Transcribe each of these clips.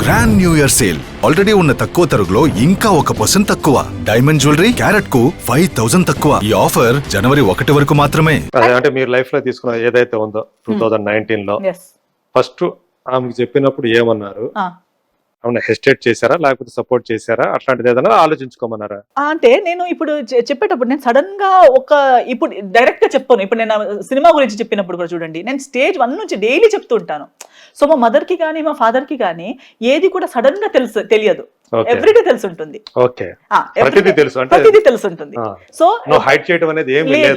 Grand new year sale. Already ఉన్న తక్కువ తరుగులో ఇంకా 1% తక్కువ. డైమండ్ జ్యువెలరీ క్యారెట్ కు 5000 తక్కువ. ఈ ఆఫర్ జనవరి 1 వరకు మాత్రమే. అంటే మీరు లైఫ్ లో తీసుకున్న ఏదైతే ఉందో 2019 లో ఫస్ట్ ఆమెకు చెప్పినప్పుడు ఏమన్నారు? అవునా, హెస్టేట్ చేశారా లేకపోతే సపోర్ట్ చేశారా? అట్లాంటిది ఏదైనా ఆలోచించుకోమన్నారా? అంటే నేను ఇప్పుడు చెప్పేటప్పుడు నేను సడన్ గా ఇప్పుడు డైరెక్ట్ గా చెప్పాను. ఇప్పుడు నేను సినిమా గురించి చెప్పినప్పుడు కూడా చూడండి, నేను స్టేజ్ 1 నుంచి డైలీ చెప్తూ ఉంటాను. సో మా మదర్ కి కానీ మా ఫాదర్ కి కానీ ఏది కూడా సడన్ గా తెలియదు, ఎవ్రీడే తెలిసి ఉంటుంది. ప్రతిదీ తెలిసి ఉంటుంది. సో హైడ్ చేయడం అనేది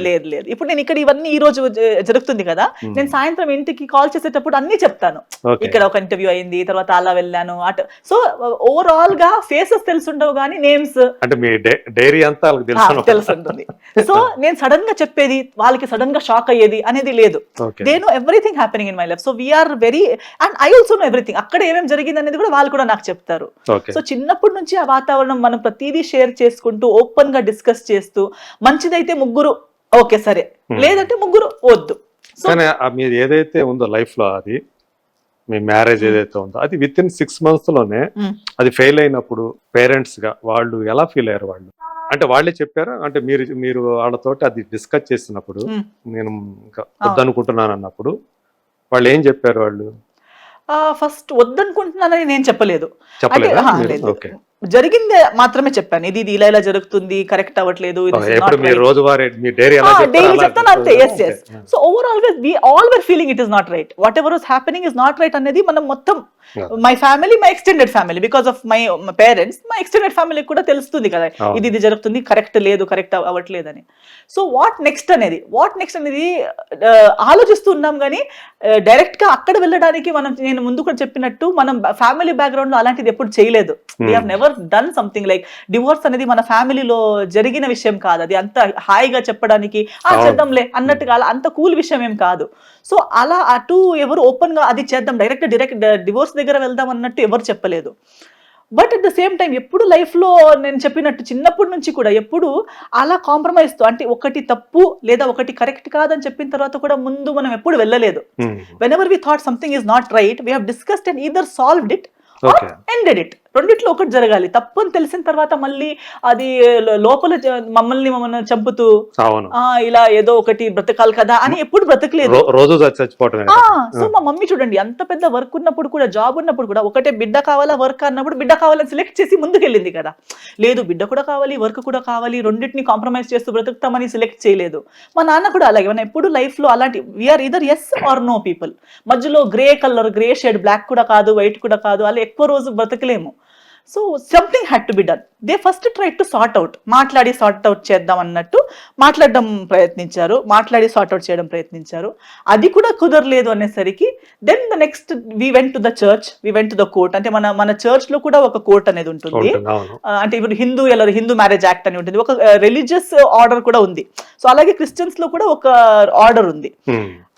లేదు. ఇప్పుడు నేను ఇక్కడ ఇవన్నీ ఈ రోజు జరుగుతుంది కదా, నేను సాయంత్రం ఇంటికి కాల్ చేసేటప్పుడు అన్ని చెప్తాను. ఇక్కడ ఒక ఇంటర్వ్యూ అయింది, తర్వాత అలా వెళ్ళాను అటు. సో ఓవరాల్ గా ఫేసెస్ తెలుసుండవు కానీ నేమ్స్ అంటే మీ డైరీ అంతా తెలుసుంటుంది. సో నేను సడన్ గా చెప్పేది వాళ్ళకి సడన్ గా షాక్ అయ్యేది అనేది లేదు. They know everything happening in my life. So we're very and I also know everything. అక్కడ ఏమేమి జరిగింది అనేది కూడా వాళ్ళు కూడా నాకు చెప్తారు. సో చిన్నప్పటి నుంచి ఆ వాతావరణం మనం ప్రతిదీ షేర్ చేసుకుంటూ ఓపెన్ గా డిస్కస్ చేస్తూ, మంచిదైతే ముగ్గురు ఓకే సరే, లేదంటే ముగ్గురు వద్దు. మీరు ఏదైతే ఉందో లైఫ్ లో, అది మీ మ్యారేజ్ ఏదైతే ఉందో అది విత్ ఇన్ 6 months లోనే అది ఫెయిల్ అయినప్పుడు పేరెంట్స్ గా వాళ్ళు ఎలా ఫీల్ అయ్యారు? వాళ్ళు అంటే వాళ్ళే చెప్పారా? అంటే మీరు వాళ్ళతోటి అది డిస్కస్ చేసినప్పుడు, నేను ఇంకా వద్దనుకుంటున్నాను అన్నప్పుడు వాళ్ళు ఏం చెప్పారు? వాళ్ళు ఫస్ట్ వద్దనుకుంటున్నానని నేను చెప్పలేదు. జరిగింది మాత్రమే చెప్పాను. ఇది ఇలా జరుగుతుంది, కరెక్ట్ అవ్వట్లేదు, డైలీ చెప్తాను అంతే. సో ఓవరాల్ గా we all were feeling it is not right. Whatever was happening is not right అనేది మనం మొత్తం my family, my extended family, because of my parents, my extended family కూడా తెలుస్తుంది కదా ఇది జరుగుతుంది, కరెక్ట్ లేదు, కరెక్ట్ అవ్వట్లేదు అని. సో వాట్ నెక్స్ట్ అనేది ఆలోచిస్తున్నాం కానీ డైరెక్ట్ గా అక్కడ వెళ్ళడానికి నేను ముందు కూడా చెప్పినట్టు మనం ఫ్యామిలీ బ్యాక్గ్రౌండ్ లో అలాంటిది ఎప్పుడు చేయలేదు. We have never done something like divorce అనేది మన ఫ్యామిలీలో జరిగిన విషయం కాదు. అది అంత హాయిగా చెప్పడానికి చేద్దాంలే అన్నట్టుగా అంత కూల్ విషయం ఏం కాదు. సో అలా అటు ఎవరు ఓపెన్ గా అది చేద్దాం, డైరెక్ట్ డివోర్స్ దగ్గర వెళ్దాం అన్నట్టు ఎవరు చెప్పలేదు. But at the same time ఎప్పుడు లైఫ్ లో నేను చెప్పినట్టు చిన్నప్పటి నుంచి కూడా ఎప్పుడు అలా కాంప్రమైజ్ తో, అంటే ఒకటి తప్పు లేదా ఒకటి కరెక్ట్ కాదని చెప్పిన తర్వాత కూడా ముందు మనం ఎప్పుడు వెళ్ళలేదు. Whenever we thought something is not right, we have discussed and either solved it or ended it. రెండిట్లో ఒకటి జరగాలి. తప్పు అని తెలిసిన తర్వాత మళ్ళీ అది లోపల మమ్మల్ని చంపుతూ ఇలా ఏదో ఒకటి బ్రతకాలి కదా అని ఎప్పుడు బ్రతకలేదు. సో మా మమ్మీ చూడండి, అంత పెద్ద వర్క్ ఉన్నప్పుడు కూడా, జాబ్ ఉన్నప్పుడు కూడా, ఒకటే బిడ్డ కావాలా వర్క్ అన్నప్పుడు బిడ్డ కావాలని సెలెక్ట్ చేసి ముందుకెళ్ళింది కదా. లేదు, బిడ్డ కూడా కావాలి, వర్క్ కూడా కావాలి, రెండింటిని కాంప్రమైజ్ చేస్తూ బ్రతుకుతామని సెలెక్ట్ చేయలేదు. మా నాన్న కూడా అలాగే. మనం ఎప్పుడు లైఫ్ లో అలాంటి we are either yes or no people. మధ్యలో grey colour, grey shade, black కూడా కాదు, వైట్ కూడా కాదు, అలా ఎక్కువ రోజు బ్రతకలేము. So something had to be done. They first try to sort out, మాట్లాడి సార్ట్ అవుట్ చేద్దాం అన్నట్టు మాట్లాడడం ప్రయత్నించారు, మాట్లాడి సార్ట్ అవుట్ చేయడం ప్రయత్నించారు. అది కూడా కుదరలేదు అనేసరికి then the next we went to the church, we went to the court. అంటే మన చర్చ్ లో కూడా ఒక కోర్ట్ అనేది ఉంటుంది. అంటే ఇప్పుడు హిందూ మ్యారేజ్ యాక్ట్ అని ఉంటుంది, ఒక రిలీజియస్ ఆర్డర్ కూడా ఉంది. సో అలాగే క్రిస్టియన్స్ లో కూడా ఒక ఆర్డర్ ఉంది.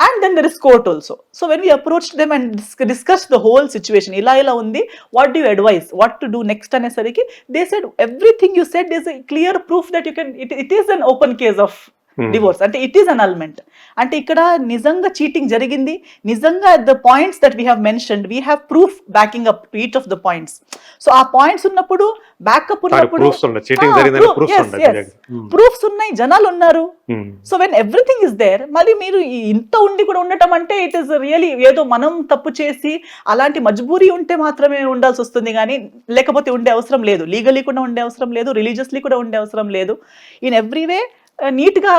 And then there is court also. So when we approached them and discussed the whole situation, ఇలా ఉంది, what do you advise, what to do next అనేసరికి they said everything you said is a clear proof that you can, it is an open case of divorce. అంటే it is annulment. అంటే ఇక్కడ నిజంగా cheating జరిగింది, నిజంగా the points that we have mentioned, we have proof backing up to each of the points. So ఆ points ఉన్నప్పుడు, backup ఉన్నప్పుడు proofs ఉన్నాయి, జనాలు ఉన్నారు. So when everything is there, మళ్ళీ మీరు ఇంత ఉండి కూడా ఉండటం అంటే ఇట్ ఈస్ రియలీ ఏదో మనం తప్పు చేసి అలాంటి మజ్బూరీ ఉంటే మాత్రమే ఉండాల్సి వస్తుంది కానీ లేకపోతే ఉండే అవసరం లేదు. లీగలీ కూడా ఉండే అవసరం లేదు, రిలీజియస్లీ కూడా ఉండే అవసరం లేదు. ఇన్ ఎవ్రీ వే నీట్ గా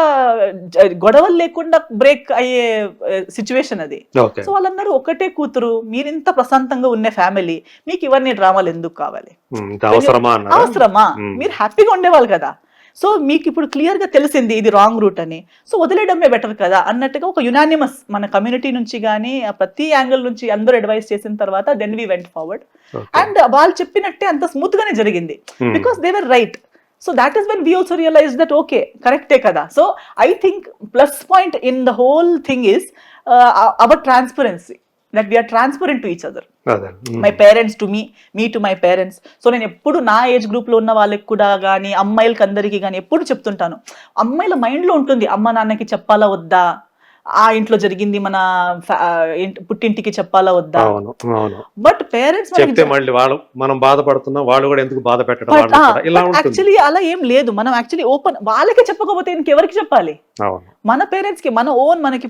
గొడవలు లేకుండా బ్రేక్ అయ్యే సిచ్యువేషన్ అది. సో వాళ్ళందరూ ఒకటే కూతురు, మీరింత ప్రశాంతంగా ఉన్న ఫ్యామిలీ, మీకు ఇవన్నీ డ్రామాలు ఎందుకు కావాలి, అవసరమా? మీరు హ్యాపీగా ఉండేవాళ్ళు కదా. సో మీకు ఇప్పుడు క్లియర్ గా తెలిసింది ఇది రాంగ్ రూట్ అని, సో వదిలేయడమే బెటర్ కదా అన్నట్టుగా ఒక యునానిమస్ మన కమ్యూనిటీ నుంచి కానీ ప్రతి యాంగిల్ నుంచి అందరూ అడ్వైస్ చేసిన తర్వాత then we went forward. And వాళ్ళు చెప్పినట్టే అంత స్మూత్ గానే జరిగింది, because they were right. So that is when we also realized that okay, correct kada. So I think plus point in the whole thing is our transparency, that we are transparent to each other. My parents to me to my parents. So నేను ఎప్పుడు నా age group లో ఉన్న వాళ్ళకి కూడా కానీ అమ్మాయిలకి అందరికీ కానీ ఎప్పుడు చెప్తుంటాను, అమ్మాయిల మైండ్ లో ఉంటుంది అమ్మ నాన్నకి చెప్పాలా వద్దా, ఆ ఇంట్లో జరిగింది మన పుట్టింటికి చెప్పాలా వద్దా. అవును అవును. బట్ పేరెంట్స్ చెప్తే మళ్ళీ వాళ్ళు మనం బాధపడుతున్నాం, వాళ్ళు కూడా ఎందుకు బాధ పెట్టడం వాళ్ళని కూడా, ఇలా ఉంటుంది. యాక్చువల్లీ అలా ఏం లేదు. మనం యాక్చువల్లీ ఓపెన్, వాళ్ళకి చెప్పకపోతే ఇంకెవరికి చెప్పాలి? అవును మన పేరెంట్స్ కి, మన ఓన్ మనకి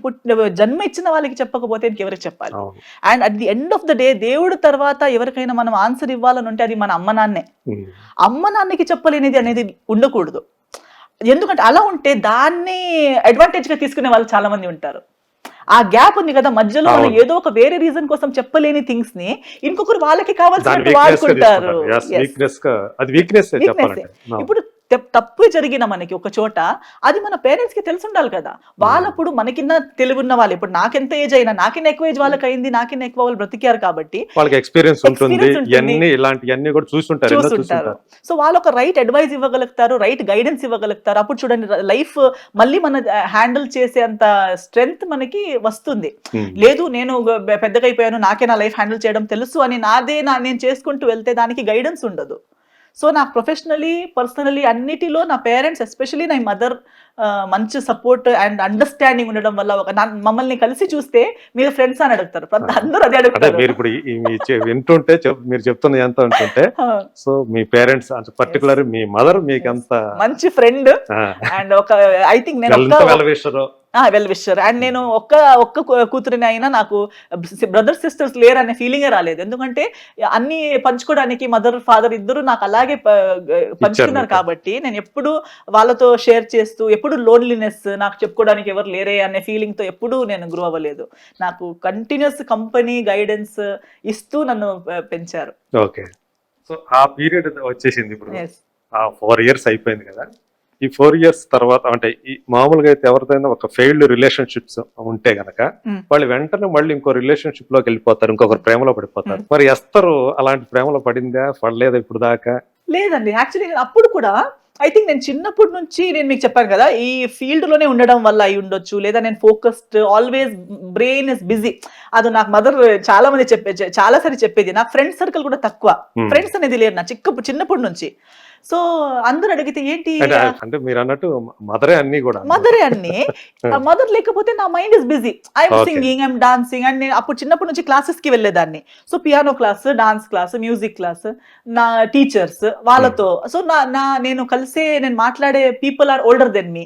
జన్మ ఇచ్చిన వాళ్ళకి చెప్పకపోతే ఇంకెవరికి చెప్పాలి? అవును. And at the end of the day దేవుడు తర్వాత ఎవరికైనా మనం ఆన్సర్ ఇవ్వాలని ఉంటే అది మన అమ్మ నాన్నే. ఉమ్. అమ్మ నాన్నకి చెప్పలేనిది అనేది ఉండకూడదు. ఎందుకంటే అలా ఉంటే దాన్ని అడ్వాంటేజ్ గా తీసుకునే వాళ్ళు చాలా మంది ఉంటారు. ఆ గ్యాప్ ఉంది కదా మధ్యలో, మనం అవును. ఏదో ఒక వేరే రీజన్ కోసం చెప్పలేని థింగ్స్ ని ఇంకొకరు వాళ్ళకి దాని కావాల్సినట్టు వీక్నెస్ గా వాడుకుంటారు. తీసుకుంటారు. Yes, Yes. weakness గా, అది వీక్నెస్ Weakness. చెప్పాలంటే. అవును. ఇప్పుడు తప్పు జరిగిన మనకి ఒక చోట అది మన పేరెంట్స్ కి తెలిసి ఉండాలి కదా. వాళ్ళప్పుడు మనకిన్న తెలివి ఉన్న వాళ్ళు, ఇప్పుడు నాకెంత ఏజ్ అయినా, నాకిన్న ఎక్కువ ఏజ్ వాళ్ళకి అయింది, నాకిన్న ఎక్కువ వాళ్ళు బ్రతికారు కాబట్టి వాళ్ళకి ఎక్స్పీరియన్స్ ఉంటుంది, Experience ఉంటుంది. ఇవన్నీ ఇలాంటివన్నీ కూడా చూస్తుంటారు, ఎన్నో చూస్తుంటారు. చూస్తుంటారు. సో వాళ్ళు ఒక రైట్ అడ్వైస్ ఇవ్వగలుగుతారు, రైట్ గైడెన్స్ ఇవ్వగలుగుతారు. అప్పుడు చూడండి లైఫ్ మళ్ళీ మన హ్యాండిల్ చేసే అంత స్ట్రెంగ్త్ మనకి వస్తుంది. ఉమ్. లేదు నేను పెద్దగా అయిపోయాను, నాకే నా లైఫ్ హ్యాండిల్ చేయడం తెలుసు అని నేను చేసుకుంటూ వెళ్తే దానికి గైడెన్స్ ఉండదు. సో నాకు ప్రొఫెషనలీ, పర్సనలీ అన్నిటిలో నా పేరెంట్స్, ఎస్పెషలీ నా మదర్ మంచి సపోర్ట్ అండ్ అండర్స్టాండింగ్ ఉండడం వల్ల మమ్మల్ని కలిసి చూస్తే మీరు ఫ్రెండ్స్ అని అడుగుతారు, అందరూ అదే అదే అడుగుతారు. మీరు ఇప్పుడు వింటుంటే మీరు చెప్తున్నది ఎంత ఉంటుంటే, సో మీ పేరెంట్స్ అంటే పర్టికులర్ మీ మదర్ మీకు అంత మంచి ఫ్రెండ్ అండ్ ఒక ఐ థింక్ నేను వెల్ విషర్. అండ్ నేను ఒక్క కూతురిని అయినా నాకు బ్రదర్స్ సిస్టర్స్ లేరు అనే ఫీలింగే రాలేదు. ఎందుకంటే అన్ని పంచుకోవడానికి మదర్ ఫాదర్ ఇద్దరు నాకు అలాగే పంచుకున్నారు కాబట్టి నేను ఎప్పుడు వాళ్ళతో షేర్ చేస్తూ, ఎప్పుడు లోన్లీనెస్ నాకు చెప్పుకోవడానికి ఎవరు లేరే అనే ఫీలింగ్ తో ఎప్పుడు నేను గ్రో అవ్వలేదు. నాకు కంటిన్యూస్ కంపెనీ గైడెన్స్ ఇస్తూ నన్ను పెంచారు. ఓకే. సో ఆ పీరియడ్ వచ్చేసింది ఇప్పుడు. Yes. ఆ 4 years అయిపోయింది కదా. ఈ 4 years తర్వాత అంటే ఈ మామూలుగా అయితే ఎవరిదైనా ఒక ఫెయిల్డ్ రిలేషన్షిప్స్ ఉంటే గనక వాళ్ళు వెంటనే మళ్ళీ ఇంకో రిలేషన్షిప్ లోకి వెళ్ళిపోతారు, ఇంకొకరు ప్రేమలో పడిపోతారు. మరి ఎస్తరు అలాంటి ప్రేమలో పడిందా, పడలేదా ఇప్పుడు దాకా? లేదండి, యాక్చువల్లీ నేను అప్పుడు కూడా ఐ థింక్ నేను చిన్నప్పటి నుంచి, నేను మీకు చెప్పాను కదా ఈ ఫీల్డ్ లోనే ఉండడం వల్ల అయి ఉండొచ్చు, లేదా నేను focused, always brain is busy. అది నాకు మదర్ చాలా మంది చాలా సారి చెప్పేది. నాకు ఫ్రెండ్స్ సర్కిల్ కూడా తక్కువ, ఫ్రెండ్స్ అనేది లేరు నా చిన్నప్పటి నుంచి. సో అందరు అడిగితే ఏంటి అంటే మీరు అన్నట్టు మదరే అన్ని కూడా, మదరే అన్ని. మదర్ లేకపోతే నా mind is busy, I'm singing, I'm dancing. And నేను అప్పుడు చిన్నప్పటి నుంచి క్లాసెస్ కి వెళ్ళేదాన్ని. So piano class, dance class, music class, నా టీచర్స్ వాళ్ళతో. సో నేను కలిసే, నేను మాట్లాడే people are older than me,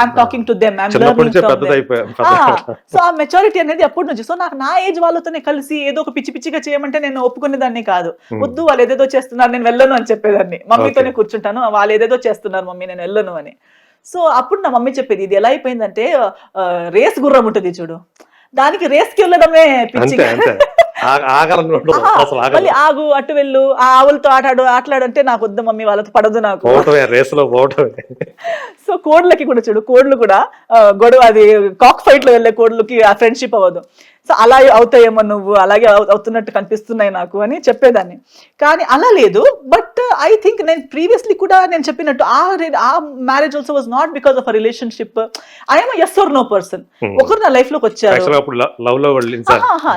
I'm talking to them, I'm learning from them. So ఆ మెచ్యూరిటీ అనేది అప్పటి నుంచి. సో నాకు నా ఏజ్ వాళ్ళతోనే కలిసి ఏదో ఒక పిచ్చి పిచ్చిగా చేయమంటే నేను ఒప్పుకునేదాన్ని కాదు. వద్దు, వాళ్ళు ఏదేదో చేస్తున్నారు, నేను వెళ్ళను అని చెప్పేదాన్ని. మమ్మీతోనే కూర్చుంటాను, వాళ్ళు ఏదేదో చేస్తున్నారు మమ్మీ, నేను వెళ్ళను అని. సో అప్పుడు నా మమ్మీ చెప్పేది, ఇది ఎలా అయిపోయిందంటే రేస్ గుర్రం ఉంటుంది చూడు, దానికి రేస్కి వెళ్ళడమే పిచ్చిగా. మళ్ళీ ఆగు, అటు వెళ్ళు, ఆ ఆవులతో ఆటలాడంటే నాకు వద్దు మమ్మీ, వాళ్ళతో పడదు నాకు. సో కోడ్లకి కూడా చూడు, కోడ్లు కూడా గొడవ, అది కాక్ ఫైట్ లో వెళ్ళే కోడ్లకి ఆ ఫ్రెండ్షిప్ అవ్వదు. సో అలా అవుతాయేమో నువ్వు, అలాగే అవుతున్నట్టు కనిపిస్తున్నాయి నాకు అని చెప్పేదాన్ని. కానీ అలా లేదు. బట్ ఐ థింక్ నేను ప్రీవియస్లీ కూడా నేను చెప్పినట్టు ఆ marriage also was not because of a relationship. I'm yes or no person. ఒకరు నా లైఫ్ లోకి వచ్చారు.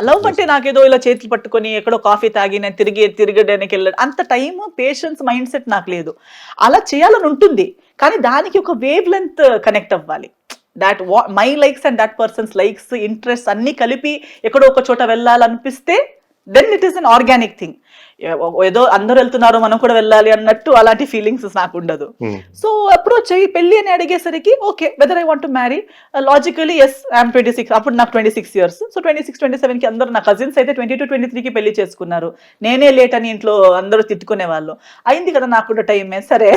లవ్ అంటే నాకేదో ఇలా చేతులు పట్టుకొని ఎక్కడో కాఫీ తాగి నేను తిరగడానికి వెళ్ళాడు అంత టైం, పేషెన్స్, మైండ్ సెట్ నాకు లేదు. అలా చేయాలని ఉంటుంది, కానీ దానికి ఒక వేవ్ లెంత్ కనెక్ట్ అవ్వాలి. That my likes and that persons likes, interest అన్ని కలిపి ఎక్కడో ఒక చోట వెళ్ళాలనిపిస్తే then it is an organic thing. ఏదో అందరూ వెళ్తున్నారు మనం కూడా వెళ్ళాలి అన్నట్టు అలాంటి ఫీలింగ్స్ నాకు ఉండదు. సో అప్రోచ్ అయ్యి పెళ్లి అని అడిగేసరికి okay, whether I want to marry, logically yes, I'm 26, అప్పుడు నాకు 26 years. సో 26, 27 కి అందరూ, నా కజిన్స్ అయితే 22, 23 కి పెళ్లి చేసుకున్నారు. నేనే లేట్ అని ఇంట్లో అందరూ తిట్టుకునే వాళ్ళు. అయింది కదా నాకు కూడా టైమే, సరే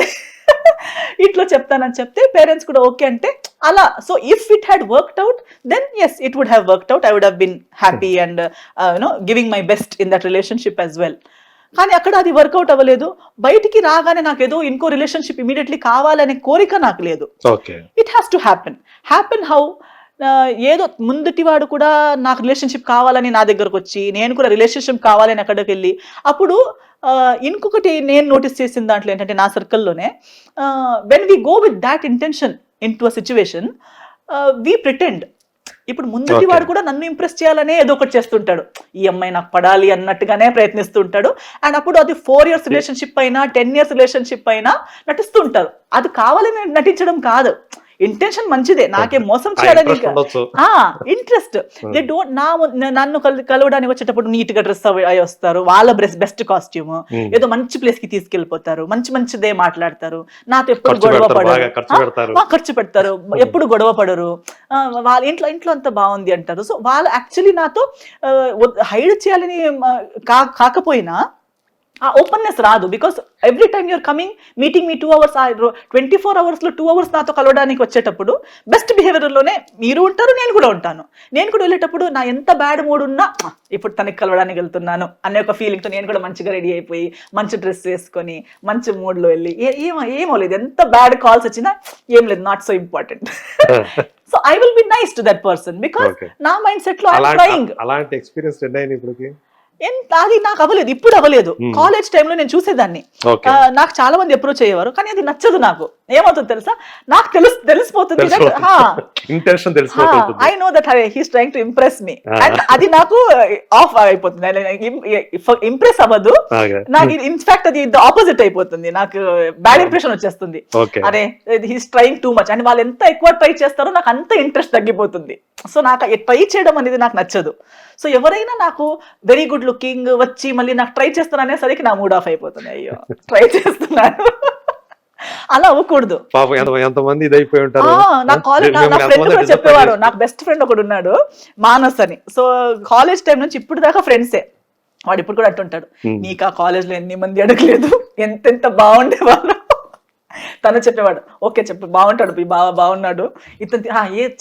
ఇట్లా చెప్తానని చెప్తే పేరెంట్స్ కూడా ఓకే అంటే అలా. So if it had worked out then yes, it would have worked out. I would have been happy and giving my best in that relationship as well. కానీ అక్కడ అది వర్కౌట్ అవ్వలేదు. బయటికి రాగానే నాకు ఏదో ఇంకో రిలేషన్షిప్ ఇమీడియట్లీ కావాలనే కోరిక నాకు లేదు. It has to happen how, ఏదో ముందుటివాడు కూడా నాకు రిలేషన్షిప్ కావాలని నా దగ్గరకు వచ్చి, నేను కూడా రిలేషన్షిప్ కావాలని అక్కడికి వెళ్ళి, అప్పుడు ఇంకొకటి నేను నోటీస్ చేసిన దాంట్లో ఏంటంటే నా సర్కిల్లోనే, when we go with that intention into a situation, we pretend. ఇప్పుడు ముందుటి వాడు కూడా నన్ను ఇంప్రెస్ చేయాలనే ఏదో ఒకటి చేస్తుంటాడు, ఈ అమ్మాయి నాకు పడాలి అన్నట్టుగానే ప్రయత్నిస్తుంటాడు. అండ్ అప్పుడు అది 4 years రిలేషన్షిప్ అయినా 10 years రిలేషన్షిప్ అయినా నటిస్తూ ఉంటారు. అది కావాలని నటించడం కాదు, ఇంటెన్షన్ మంచిదే, నాకే మోసం ఆ చేయాలని interest ఉండొచ్చు. ఇంట్రెస్ట్. దే డోంట్ నన్ను కలవడానికి వచ్చేటప్పుడు నీట్ గా డ్రెస్ అయి వస్తారు, వాళ్ళ బెస్ట్ కాస్ట్యూమ్, ఏదో మంచి ప్లేస్ కి తీసుకెళ్లిపోతారు, మంచిదే మాట్లాడతారు, నాతో ఎప్పుడు ఖర్చు గొడవ పెడతారు, పడరు, బాగా ఖర్చు పెడతారు. ఖర్చు పెడతారు, ఎప్పుడు గొడవ పడరు, వాళ్ళ ఇంట్లో అంతా బాగుంది అంటారు. సో వాళ్ళు యాక్చువల్లీ నాతో హైడ్ చేయాలని కాకపోయినా ఆ ఓపెన్నెస్ రాదు, because every time you're coming meeting me 2 hours 24 hours లో 2 hours నాతో కలవడానికి వచ్చేటప్పుడు బెస్ట్ బిహేవియర్ లోనే మీరు ఉంటారు, నేను కూడా ఉంటాను. నేను కూడా వెళ్ళేటప్పుడు నా ఎంత బ్యాడ్ మూడ్ ఉన్నా ఇప్పుడు తనకి కలవడానికి వెళ్తున్నాను అనే ఒక ఫీలింగ్ తో నేను కూడా మంచిగా రెడీ అయిపోయి మంచి డ్రెస్ వేసుకొని మంచి మూడ్ లో వెళ్ళి ఏమో లేదు, ఎంత బ్యాడ్ కాల్స్ వచ్చినా ఏం లేదు, not so important. So I will be nice to that person because Okay. నా మైండ్ సెట్ లో ఐఎమ్ ట్రైయింగ్. అలాంటి ఎక్స్పీరియన్స్ ఎన్ని అయినాయి ఇప్పటికి? అది నాకు అవ్వలేదు, ఇప్పుడు అవ్వలేదు. కాలేజ్ టైంలో నేను చూసేదాన్ని, Okay. నాకు చాలా మంది అప్రోచ్ అయ్యేవారు, కానీ అది నచ్చదు. నాకు ఏమవుతుంది తెలుసా, నాకు తెలిసిపోతుంది, ఇంటెన్షన్ తెలిసిపోతుంది. I know that he's trying to impress me, and అది నాకు ఆఫ్ అయిపోతుంది, ఇంప్రెస్ అవ్వదు నాకు. ఇన్ఫాక్ట్ అది ఆపోజిట్ అయిపోతుంది, నాకు బ్యాడ్ ఇంప్రెషన్ వచ్చేస్తుంది. Okay. అరే he's trying too much, and వాళ్ళు ఎంత ఎక్కువ ట్రై చేస్తారో నాకు అంత ఇంట్రెస్ట్ తగ్గిపోతుంది. సో నాకు ట్రై చేయడం అనేది నాకు నచ్చదు. సో ఎవరైనా నాకు వెరీ గుడ్ లుకింగ్ వచ్చి మళ్ళీ నాకు ట్రై చేస్తాను అనేసరికి నా మూడ్ ఆఫ్ అయిపోతుంది, అయ్యో ట్రై చేస్తున్నాను అలా అవ్వకూడదు. పాపం ఎంతమంది ఇదైపోయి ఉంటారు. నా కాలేజ్ నా ఫ్రెండ్ కూడా చెప్పేవారు, నాకు బెస్ట్ ఫ్రెండ్ ఒకడు ఉన్నాడు మానస్ అని. సో కాలేజ్ టైం నుంచి ఇప్పుడు దాకా ఫ్రెండ్సే. వాడు ఇప్పుడు కూడా అంటుంటాడు, నీకు ఆ కాలేజ్ లో ఎన్ని మంది అడగలేదు, ఎంతెంత బాగుండేవాళ్ళు. తను చెప్పేవాడు, ఓకే చెప్పు బాగుంటాడు, బాగున్నాడు, ఇతను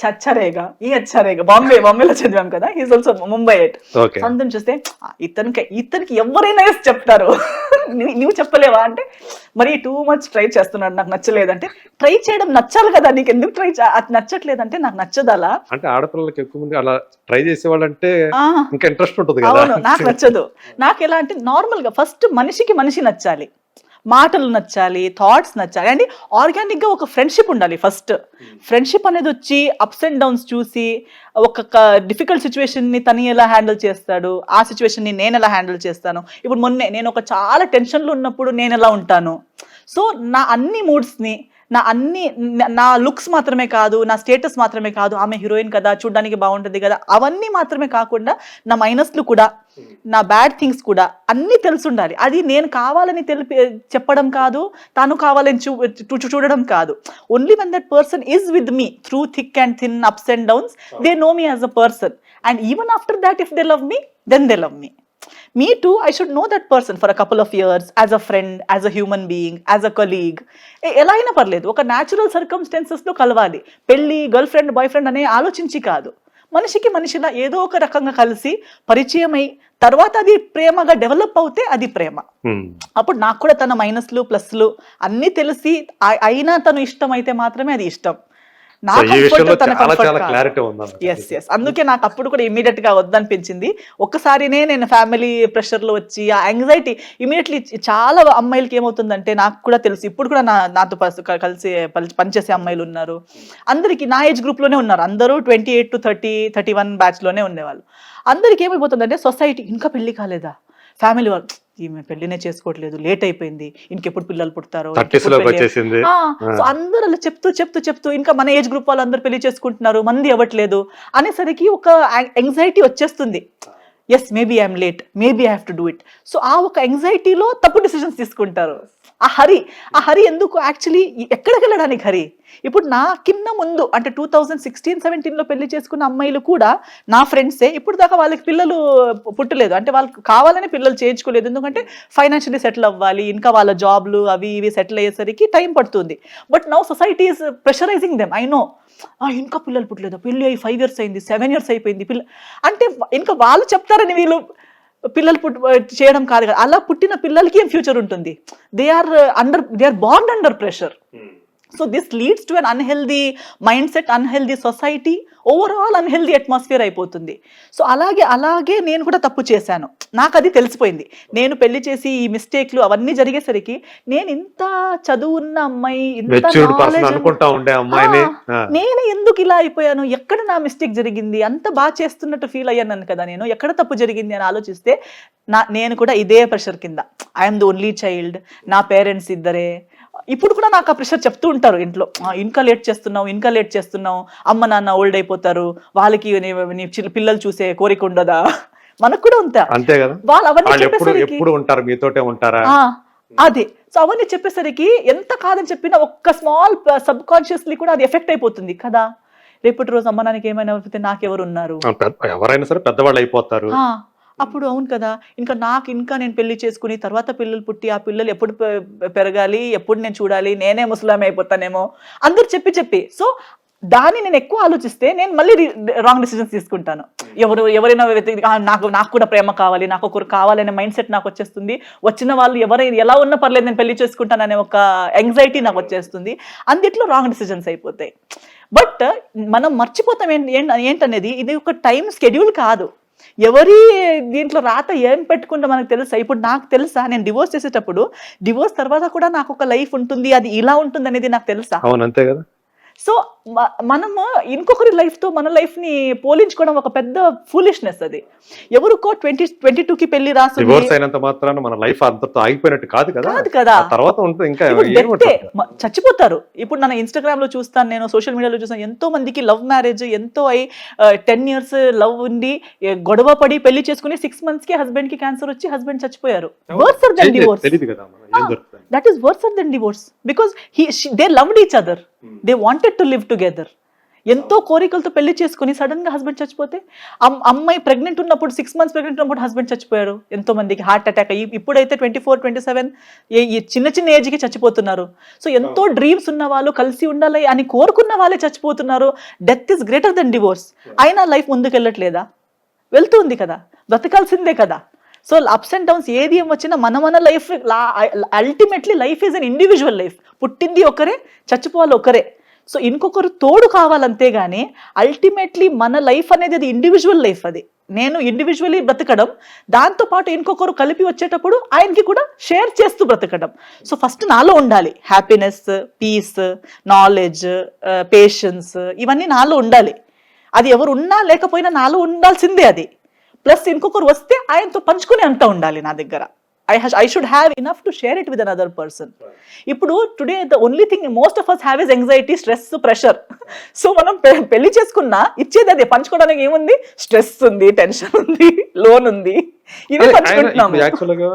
అచ్చారేగా బాంబేలో చదివాం కదా, హీస్ ఆల్సో ముంబై ఎట్. అందరం చూస్తే ఇతనికి ఎవరైనా చెప్తారు, నువ్వు చెప్పలేవా అంటే, మరి టూ మచ్ ట్రై చేస్తున్నాడు, నాకు నచ్చలేదు అంటే. ట్రై చేయడం నచ్చాలి కదా, నీకు ఎందుకు అది నచ్చట్లేదంటే నాకు నచ్చదు. అలా అంటే ఆడపిల్లలకి ఎక్కువ మంది అలా ట్రై చేసేవాళ్ళంటే ఇంకా ఇంట్రెస్ట్ ఉంటుంది కదా. నాకు నచ్చదు. నాకు ఎలా అంటే నార్మల్ గా ఫస్ట్ మనిషి నచ్చాలి, మాటలు నచ్చాలి, థాట్స్ నచ్చాలి, అండ్ ఆర్గానిక్ గా ఒక ఫ్రెండ్షిప్ ఉండాలి. ఫస్ట్ ఫ్రెండ్షిప్ అనేది వచ్చి అప్స్ అండ్ డౌన్స్ చూసి, ఒక డిఫికల్ట్ సిచ్యువేషన్ ని తను ఎలా హ్యాండిల్ చేస్తాడు, ఆ సిచ్యువేషన్ ని నేను ఎలా హ్యాండిల్ చేస్తాను. ఇప్పుడు మొన్నే నేను ఒక చాలా టెన్షన్లో ఉన్నప్పుడు నేను ఎలా ఉంటాను. సో నా అన్ని మూడ్స్ ని, నా లుక్స్ మాత్రమే కాదు, నా స్టేటస్ మాత్రమే కాదు, ఆమె హీరోయిన్ కదా చూడడానికి బాగుంటుంది కదా, అవన్నీ మాత్రమే కాకుండా నా మైనస్లు కూడా, నా బ్యాడ్ థింగ్స్ కూడా అన్నీ తెలుసుండాలి. అది నేను కావాలని చెప్పడం కాదు, తాను కావాలని చూడడం కాదు. Only when that person is with me through thick and thin, ups and downs, they know me as a person, and even after that if they love me, then they love me. Me too, I should know that person for a couple of years as a friend, as a human being, as a colleague. ఎలా అయినా పర్లేదు, ఒక natural circumstances లో కలవాలి. పెళ్లి, girl friend, boy friend అనే ఆలోచించి కాదు, మనిషిలా ఏదో ఒక రకంగా కలిసి పరిచయం అయి తర్వాత అది ప్రేమగా డెవలప్ అవుతే అది ప్రేమ. అప్పుడు నాకు కూడా తన మైనస్లు ప్లస్లు అన్ని తెలిసి అయినా తను ఇష్టం అయితే మాత్రమే అది ఇష్టం. అందుకే నాకు అప్పుడు కూడా ఇమీడియట్ గా వద్దనిపించింది. ఒక్కసారినే నేను ఫ్యామిలీ ప్రెషర్ లో వచ్చి ఆ యాంగ్జైటీ ఇమీడియట్లీ, చాలా అమ్మాయిలకి ఏమవుతుందంటే నాకు కూడా తెలుసు, ఇప్పుడు కూడా నాతో కలిసి పనిచేసే అమ్మాయిలు ఉన్నారు, అందరికి నా ఏజ్ గ్రూప్ లోనే ఉన్నారు, అందరూ 28 to 30, 31 బ్యాచ్ లోనే ఉండేవాళ్ళు. అందరికి ఏమైపోతుందంటే సొసైటీ, ఇంకా పెళ్లి కాలేదా, ఫ్యామిలీ వాళ్ళు ఈమె పెళ్లినే చేసుకోవట్లేదు, లేట్ అయిపోయింది, ఇంకెప్పుడు పిల్లలు పుడతారో, అందరూ అలా చెప్తూ ఇంకా మన ఏజ్ గ్రూప్ వాళ్ళు అందరూ పెళ్లి చేసుకుంటున్నారు, మంది అవ్వట్లేదు అనేసరికి ఒక యాంగ్జైటీ వచ్చేస్తుంది. Yes, maybe I'm late, maybe I have to do it. So ఆ ఒక యాంగ్జైటీలో తప్పు డిసిషన్స్ తీసుకుంటారు. ఆ హరి ఎందుకు యాక్చువల్లీ, ఎక్కడికి వెళ్ళడానికి హరి? ఇప్పుడు నా కింద ముందు అంటే 2016-17లో పెళ్లి చేసుకున్న అమ్మాయిలు కూడా నా ఫ్రెండ్సే, ఇప్పుడు దాకా వాళ్ళకి పిల్లలు పుట్టలేదు, అంటే వాళ్ళకి కావాలని పిల్లలు చేయించుకోలేదు, ఎందుకంటే ఫైనాన్షియలీ సెటిల్ అవ్వాలి, ఇంకా వాళ్ళ జాబ్లు అవి ఇవి సెటిల్ అయ్యేసరికి టైం పడుతుంది. But now society is pressurising them. I know, ఇంకా పిల్లలు పుట్టలేదు, పెళ్లి అయ్యి 5 years అయింది, 7 years అయిపోయింది, అంటే ఇంకా వాళ్ళు చెప్తారని వీళ్ళు పిల్లలు చేయడం కాదు కదా. అలా పుట్టిన పిల్లలకి ఏం ఫ్యూచర్ ఉంటుంది? They are born under pressure. So this leads to an unhealthy mindset, unhealthy society, overall unhealthy atmosphere అయిపోతుంది. సో అలాగే నేను కూడా తప్పు చేశాను, నాకు అది తెలిసిపోయింది. నేను పెళ్లి చేసి ఈ మిస్టేక్లు అవన్నీ జరిగేసరికి, నేను ఇంత చదువున్న అమ్మాయి, నేను ఎందుకు ఇలా అయిపోయాను, ఎక్కడ నా మిస్టేక్ జరిగింది, అంత బాగా చేస్తున్నట్టు ఫీల్ అయ్యాను కదా, నేను ఎక్కడ తప్పు జరిగింది అని ఆలోచిస్తే నేను కూడా ఇదే ప్రెషర్ కింద, ఐఎమ్ ది ఓన్లీ చైల్డ్, నా పేరెంట్స్ ఇద్దరే, ఇప్పుడు కూడా నాకు ఆ ప్రెషర్ చెప్తూ ఉంటారు ఇంట్లో, ఇంకా లేట్ చేస్తున్నావు, అమ్మ నాన్న ఓల్డ్ అయిపోతారు, వాళ్ళకి నీ పిల్లలు చూసే కోరిక ఉండదా, మనకు కూడా ఉంటా. అంతే కదా, వాళ్ళు అవన్నీ వాళ్ళు ఎప్పుడు చెప్పేసరికి ఎప్పుడు ఉంటారు, మీతోటే ఉంటారా. అదే, సో అవన్నీ చెప్పేసరికి ఎంత కాదని చెప్పినా ఒక్క స్మాల్ సబ్ కాన్షియస్లీ కూడా అది ఎఫెక్ట్ అయిపోతుంది కదా. రేపటి రోజు అమ్మ నాన్నకి ఏమైనా అయిపోతే నాకెవరు ఉన్నారు, ఎవరైనా సరే పెద్దవాళ్ళు అయిపోతారు. అప్పుడు అవును కదా, ఇంకా నేను పెళ్లి చేసుకుని తర్వాత పిల్లలు పుట్టి ఆ పిల్లలు ఎప్పుడు పెరగాలి, ఎప్పుడు నేను చూడాలి, నేనే ముసలామె అయిపోతానేమో అందరు చెప్పి సో దాన్ని నేను ఎక్కువ ఆలోచిస్తే నేను మళ్ళీ రాంగ్ డిసిజన్స్ తీసుకుంటాను. ఎవరైనా నాకు కూడా ప్రేమ కావాలి, నాకు ఒకరు కావాలనే మైండ్ సెట్ నాకు వచ్చేస్తుంది. వచ్చిన వాళ్ళు ఎవరైనా ఎలా ఉన్నా పర్లేదు నేను పెళ్లి చేసుకుంటాననే ఒక యాంగ్జైటీ నాకు వచ్చేస్తుంది. అందుట్లో రాంగ్ డిసిజన్స్ అయిపోతాయి. బట్ మనం మర్చిపోతాం ఏంటనేది, ఇది ఒక టైం స్కెడ్యూల్ కాదు. ఎవరి దీంట్లో రాత ఏం పెట్టుకుంటే మనకు తెలుసా. ఇప్పుడు నాకు తెలుసా, నేను డివోర్స్ చేసేటప్పుడు డివోర్స్ తర్వాత కూడా నాకు ఒక లైఫ్ ఉంటుంది, అది ఇలా ఉంటుంది అనేది నాకు తెలుసా. అవును, అంతే కదా. సో మనము ఇంకొకరి లైఫ్ తో మన లైఫ్ ని పోలించుకోవడం ఒక పెద్ద ఫూలిష్నెస్. అది ఎవరికో 2022కి పెళ్లి రాసి డివోర్స్ అయినంత మాత్రాన మన లైఫ్ అంతతో ఆగిపోయినట్టు కాదు కదా. తర్వాత ఉంటుంది ఇంకా చచ్చిపోతారు. ఇప్పుడు నా ఇన్స్టాగ్రామ్ లో చూస్తాను, నేను సోషల్ మీడియాలో చూస్తాను, ఎంతో మందికి లవ్ మ్యారేజ్ ఎంతో 10 years లవ్ ఉండి గొడవ పడి పెళ్లి చేసుకుని 6 months కి హస్బెండ్ కి క్యాన్సర్ వచ్చి హస్బెండ్ చచ్చిపోయారు. Worser than divorce. That is worser than divorce because they loved each other, they wanted to live together. ఎంతో కోరికలతో పెళ్లి చేసుకుని సడన్ గా హస్బెండ్ చచ్చిపోతే, అమ్మాయి ప్రెగ్నెంట్ ఉన్నప్పుడు 6 months ప్రెగ్నెంట్ ఉన్నప్పుడు హస్బెండ్ చచ్చిపోయారు. ఎంతో మందికి హార్ట్ అటాక్ అయ్యి, ఇప్పుడైతే 24, 27 చిన్న ఏజ్ కి చచ్చిపోతున్నారు. సో ఎంతో డ్రీమ్స్ ఉన్న వాళ్ళు, కలిసి ఉండాలి అని కోరుకున్న వాళ్ళే చచ్చిపోతున్నారు. Death is greater than divorce. అయినా లైఫ్ ముందుకు వెళ్ళట్లేదా? వెళ్తుంది కదా, బ్రతకాల్సిందే కదా. సో అప్స్ అండ్ డౌన్స్ ఏది ఏం వచ్చినా మన life ultimately life is an individual life. పుట్టింది ఒకరే, చచ్చిపోవాలి ఒకరే. సో ఇంకొకరు తోడు కావాలంతే గానీ అల్టిమేట్లీ మన లైఫ్ అనేది అది ఇండివిజువల్ లైఫ్. అది నేను ఇండివిజువల్లీ బ్రతకడం, దాంతోపాటు ఇంకొకరు కలిపి వచ్చేటప్పుడు ఆయనకి కూడా షేర్ చేస్తూ బ్రతకడం. సో ఫస్ట్ నాలో ఉండాలి హ్యాపీనెస్, పీస్, నాలెడ్జ్, పేషెన్స్, ఇవన్నీ నాలో ఉండాలి. అది ఎవరు ఉన్నా లేకపోయినా నాలో ఉండాల్సిందే అది. ప్లస్ ఇంకొకరు వస్తే ఆయనతో పంచుకునే అంత ఉండాలి నా దగ్గర. I should have enough to share it with another person. ఇప్పుడు today the only thing most of us have is anxiety, stress, pressure. So మనం పెళ్లి చేసుకున్నా ఇచ్చేది అదే, పంచుకోవడానికి ఏముంది, స్ట్రెస్ ఉంది, టెన్షన్ ఉంది, లోన్ ఉంది, ఇవే పంచుకుంటున్నాము. యాక్చువల్ గా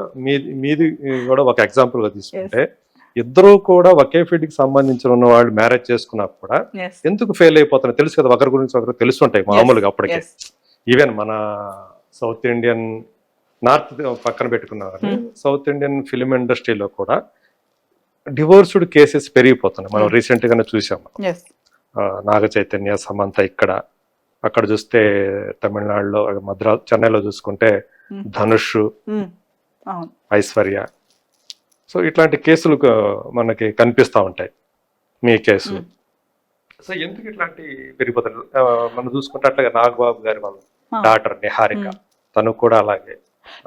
మీది కూడా ఒక ఎగ్జాంపుల్ గా తీసుకుంటే, ఇద్దరు కూడా ఒకే ఫీల్డ్ కి సంబంధించిన వాళ్ళు మ్యారేజ్ చేసుకున్నా కూడా ఎందుకు ఫెయిల్ అయిపోతున్నారు తెలుసు కదా. ఒకరి గురించి ఒకరు తెలుస్తుంటాయి మామూలుగా అప్పటికే. ఈవెన్ మన సౌత్ ఇండియన్, నార్త్ పక్కన పెట్టుకున్నారు, సౌత్ ఇండియన్ ఫిలిం ఇండస్ట్రీలో కూడా డివోర్స్డ్ కేసెస్ పెరిగిపోతున్నాయి. మనం రీసెంట్ గానే చూసాము. నాగ చైతన్య, సమంత ఇక్కడ, అక్కడ చూస్తే తమిళనాడులో, చెన్నైలో చూసుకుంటే ధనుష్, ఐశ్వర్య. సో ఇట్లాంటి కేసులు మనకి కనిపిస్తా ఉంటాయి. మీ కేసు సో ఎందుకు ఇట్లాంటి పెరిగిపోతాయి? మనం చూసుకుంటే అట్లాగే నాగబాబు గారి వాళ్ళ డాటర్ నిహారిక, తను కూడా అలాగే.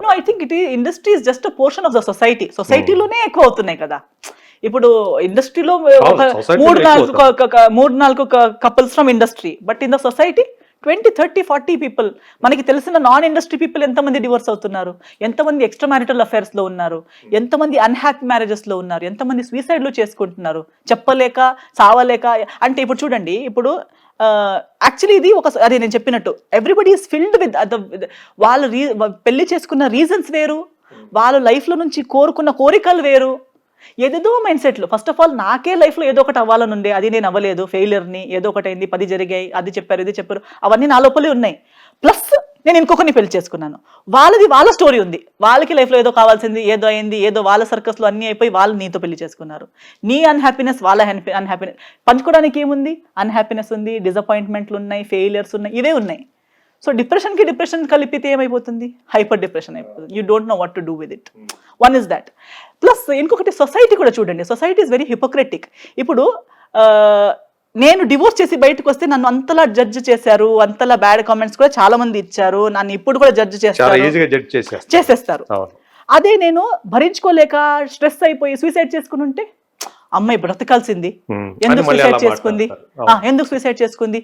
No, I think industry is just a portion of the society. సొసైటీలోనే ఎక్కువ అవుతున్నాయి కదా. ఇప్పుడు ఇండస్ట్రీలో 3-4 couples from industry, but in the society 20, 30, 40 people. మనకి తెలిసిన నాన్ ఇండస్ట్రీ పీపుల్ ఎంతమంది డివోర్స్ అవుతున్నారు, ఎంతమంది ఎక్స్ట్రా మ్యారిటల్ అఫైర్స్ లో ఉన్నారు, ఎంతమంది అన్హ్యాపీ మ్యారేజెస్ లో ఉన్నారు, ఎంతమంది సూసైడ్లు చేసుకుంటున్నారు చెప్పలేక, సావలేక. అంటే ఇప్పుడు చూడండి, ఇప్పుడు యాక్చువల్లీ ఇది ఒక, అదే నేను చెప్పినట్టు ఎవ్రీబడి ఈస్ ఫిల్డ్ విత్ వాళ్ళు పెళ్లి చేసుకున్న రీజన్స్ వేరు, వాళ్ళ లైఫ్ లో నుంచి కోరుకున్న కోరికలు వేరు, ఏదేదో మైండ్ సెట్లు. ఫస్ట్ ఆఫ్ ఆల్ నాకే లైఫ్ లో ఏదో ఒకటి అవ్వాలని ఉండే, అది నేను అవ్వలేదు, ఫెయిలియర్ని, ఏదో ఒకటి అయింది, 10 జరిగాయి, అది చెప్పారు, ఇది చెప్పారు, అవన్నీ నా లోపలే ఉన్నాయి. ప్లస్ నేను ఇంకొకరిని పెళ్లి చేసుకున్నాను, వాళ్ళ స్టోరీ ఉంది, వాళ్ళకి లైఫ్లో ఏదో కావాల్సింది, ఏదో అయింది, ఏదో వాళ్ళ సర్కస్లో అన్నీ అయిపోయి వాళ్ళు నీతో పెళ్లి చేసుకున్నారు. నీ అన్హ్యాపీనెస్ వాళ్ళ అన్హ్యాపీనెస్ పంచుకోవడానికి ఏముంది? అన్హ్యాపీనెస్ ఉంది, డిసప్పాయింట్మెంట్లు ఉన్నాయి, ఫెయిలియర్స్ ఉన్నాయి, ఇవే ఉన్నాయి. సో డిప్రెషన్ కలిపితే ఏమైపోతుంది? హైపర్ డిప్రెషన్ అయిపోతుంది. You don't know what to do with it. One is that. Plus ఇంకొకటి సొసైటీ కూడా చూడండి, సొసైటీ ఇస్ వెరీ హిపోక్రెటిక్. ఇప్పుడు నేను డివోర్స్ చేసి బయటకు వస్తే నన్ను అంతలా జడ్జ్ చేశారు, అంతలా బ్యాడ్ కామెంట్స్ కూడా చాలా మంది ఇచ్చారు, నన్ను ఇప్పుడు కూడా జడ్జ్ చేసేస్తారు. అదే నేను భరించుకోలేక స్ట్రెస్ అయిపోయి సూసైడ్ చేసుకుని ఉంటే అమ్మాయి బ్రతకాల్సింది, ఉమ్. అని ఎందుకు మళ్ళీ సూసైడ్ అలా చేసుకుంది, మాట్లాడతారు. ఎందుకు సూసైడ్ చేసుకుంది,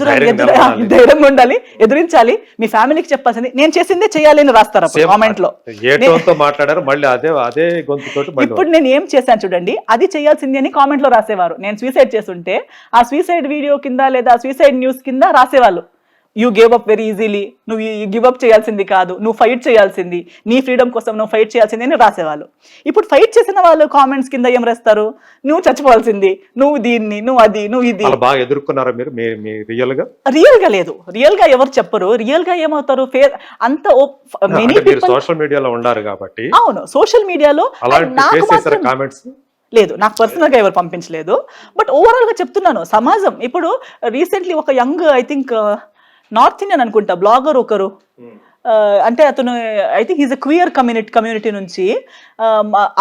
ధైర్యంగా ఉండాలి. ధైర్యంగా ఉండాలి, ఎదురించాలి, మీ ఫ్యామిలీకి చెప్పాల్సింది, నేను చేసిందే చేయాలి అని రాస్తారు అప్పుడు Same కామెంట్ లో. ఏ టోన్ తో మాట్లాడారు మళ్ళీ అదే గొంతుతోటి మళ్ళీ ఇప్పుడు నేను ఏం చేశాను చూడండి, అది చేయాల్సింది అని కామెంట్ లో రాసేవారు. నేను స్వీసైడ్ చేస్తుంటే ఆ స్వీసైడ్ వీడియో కింద లేదా స్వీసైడ్ న్యూస్ కింద రాసేవాళ్ళు, you gave up very easily, నువ్వు గివ్ అప్ చేయాల్సింది కాదు, నువ్వు ఫైట్ చేయాల్సింది, నీ ఫ్రీడమ్ కోసం నువ్వు ఫైట్ చేయాల్సింది అని రాసేవాళ్ళు. ఇప్పుడు ఫైట్ చేసిన వాళ్ళు కామెంట్స్ కింద ఏం రాస్తారు, నువ్వు చచ్చిపోవాల్సింది, నువ్వు దీన్ని, నువ్వు అది, నువ్వు ఇది. అలా బాగా ఎదుర్కొన్నారా మీరు మీ రియల్ గా? రియల్ గా లేదు, రియల్ గా ఎవరు చెప్పరు, రియల్ గా ఏమవుతారు అంత మెనీ అంటే మీరు పీపుల్. సోషల్ మీడియాలో ఉండారు కాబట్టి అవును, సోషల్ మీడియాలో అలాంటి నాకు చేసేసారా మాత్రం కామెంట్స్? లేదు, నాకు పర్సనల్ గా ఎవరు పంపించలేదు. బట్ ఓవరాల్ గా చెప్తున్నాను, సమాజం ఇప్పుడు రీసెంట్లీ ఒక young, I think north Indian అనుకుంటా, బ్లాగర్ ఒకరు, అంటే అతను I think is a queer community నుంచి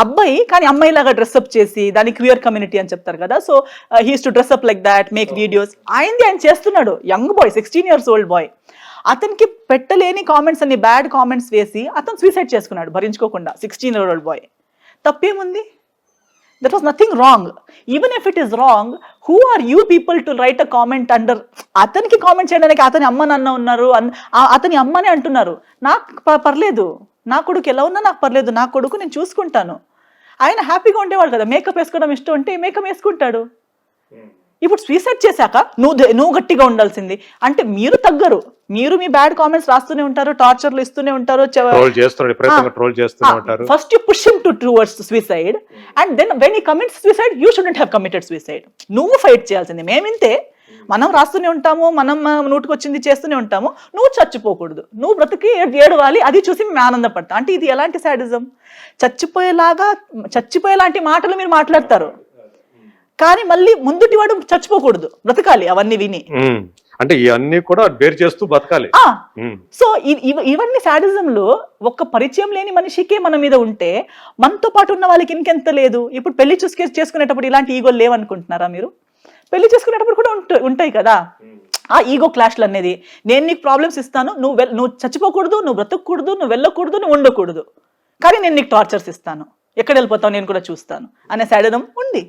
అబ్బాయి, కానీ అమ్మాయి లాగా డ్రెస్అప్ చేసి దాని క్వియర్ కమ్యూనిటీ అని చెప్తారు కదా. So he's to dress up like that, make videos, ఆయన చేస్తున్నాడు. Young boy, 16 years old boy. అతనికి పెట్టలేని కామెంట్స్ అన్ని బ్యాడ్ కామెంట్స్ వేసి అతను సూసైడ్ చేసుకున్నాడు భరించుకోకుండా. 16-year-old boy. తప్పేముంది? That was nothing wrong. Even if it is wrong, who are you people to write a comment under? అతనికి కామెంట్ చేయడానికి అతని అమ్మ నాన్న ఉన్నారు, అతని అమ్మనే అంటున్నారు. నాకు పర్లేదు, నా కొడుకు ఎలా ఉన్నా నాకు పర్లేదు, నా కొడుకు నేను చూసుకుంటాను. ఆయన హ్యాపీగా ఉండేవాడు కదా, మేకప్ వేసుకోవడం ఇష్టం అంటే మేకప్ వేసుకుంటాడు. ఇప్పుడు సూసైడ్ చేశాక నువ్వు గట్టిగా ఉండాల్సింది అంటే మీరు తగ్గరు, మీరు మీ బ్యాడ్ కామెంట్స్ రాస్తూనే ఉంటారు, టార్చర్లు ఇస్తూనే ఉంటారు, first you push him towards suicide and then when he commits suicide you shouldn't have committed suicide. నువ్వు ఫైట్ చేయాల్సింది. మేమింతే, మనం రాస్తూనే ఉంటాము, మనం నోటుకొచ్చింది చేస్తూనే ఉంటాము, నువ్వు చచ్చిపోకూడదు, నువ్వు బ్రతికి ఏడవాలి, అది చూసి మేము ఆనందపడతాం. అంటే ఇది ఎలాంటి సాడిజం? చచ్చిపోయేలాంటి మాటలు మీరు మాట్లాడతారు, కానీ మళ్ళీ ముందుటి వాడు చచ్చిపోకూడదు, బ్రతకాలి అవన్నీ విని. అంటే ఇవన్నీ కూడా బేర్ చేస్తూ బతకాలి. సో ఇవన్నీ సాడిజంలో ఒక్క పరిచయం లేని మనిషికే మన మీద ఉంటే మనతో పాటు ఉన్న వాళ్ళకి ఇంకెంత లేదు. ఇప్పుడు పెళ్లి చేసుకునేటప్పుడు ఇలాంటి ఈగోలు లేవనుకుంటున్నారా మీరు? పెళ్లి చేసుకునేటప్పుడు కూడా ఉంటాయి కదా ఆ ఈగో క్లాష్లు అనేది. నేను నీకు ప్రాబ్లమ్స్ ఇస్తాను, నువ్వు చచ్చిపోకూడదు, నువ్వు బ్రతకూడదు, నువ్వు వెళ్ళకూడదు, నువ్వు ఉండకూడదు, కానీ నేను నీకు టార్చర్స్ ఇస్తాను, ఎక్కడ వెళ్ళిపోతావు నేను కూడా చూస్తాను అనే సాడిజం ఉంది.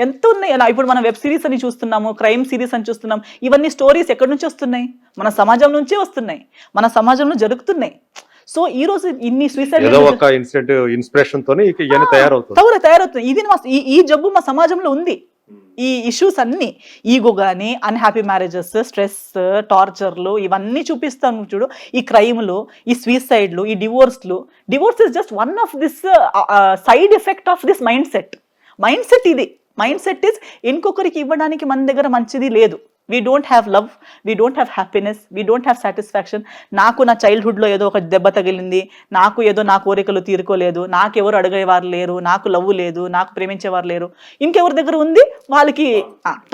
ఎంత ఉన్నాయి అలా. ఇప్పుడు మనం వెబ్ సిరీస్ అని చూస్తున్నాము, క్రైమ్ సిరీస్ అని చూస్తున్నాం. ఇవన్నీ స్టోరీస్ ఎక్కడి నుంచి వస్తున్నాయి? మన సమాజం నుంచే వస్తున్నాయి, మన సమాజంలో జరుగుతున్నాయి. సో ఈ రోజు ఇన్ని సూసైడ్ ఇన్స్పిరేషన్ తోనే ఇవన్నీ తయారవుతుంది. ఇది ఈ జబ్బు మా సమాజంలో ఉంది. ఈ ఇష్యూస్ అన్ని, ఈగో గానీ, అన్హ్యాపీ మ్యారేజెస్, స్ట్రెస్, టార్చర్లు, ఇవన్నీ చూపిస్తాను చూడు. ఈ క్రైమ్లు, ఈ సూసైడ్లు, ఈ divorce is just one of this side effect of this mind set. ఇది మైండ్ సెట్ ఇస్ ఇంకొకరికి ఇవ్వడానికి మన దగ్గర మంచిది లేదు. We don't have love, we don't have happiness, we don't have satisfaction. నాకు నా చైల్డ్హుడ్లో ఏదో ఒక దెబ్బ తగిలింది, నాకు ఏదో నా కోరికలు తీరుకోలేదు, నాకెవరు అడిగేవారు లేరు, నాకు లవ్ లేదు, నాకు ప్రేమించేవారు లేరు. ఇంకెవరి దగ్గర ఉంది వాళ్ళకి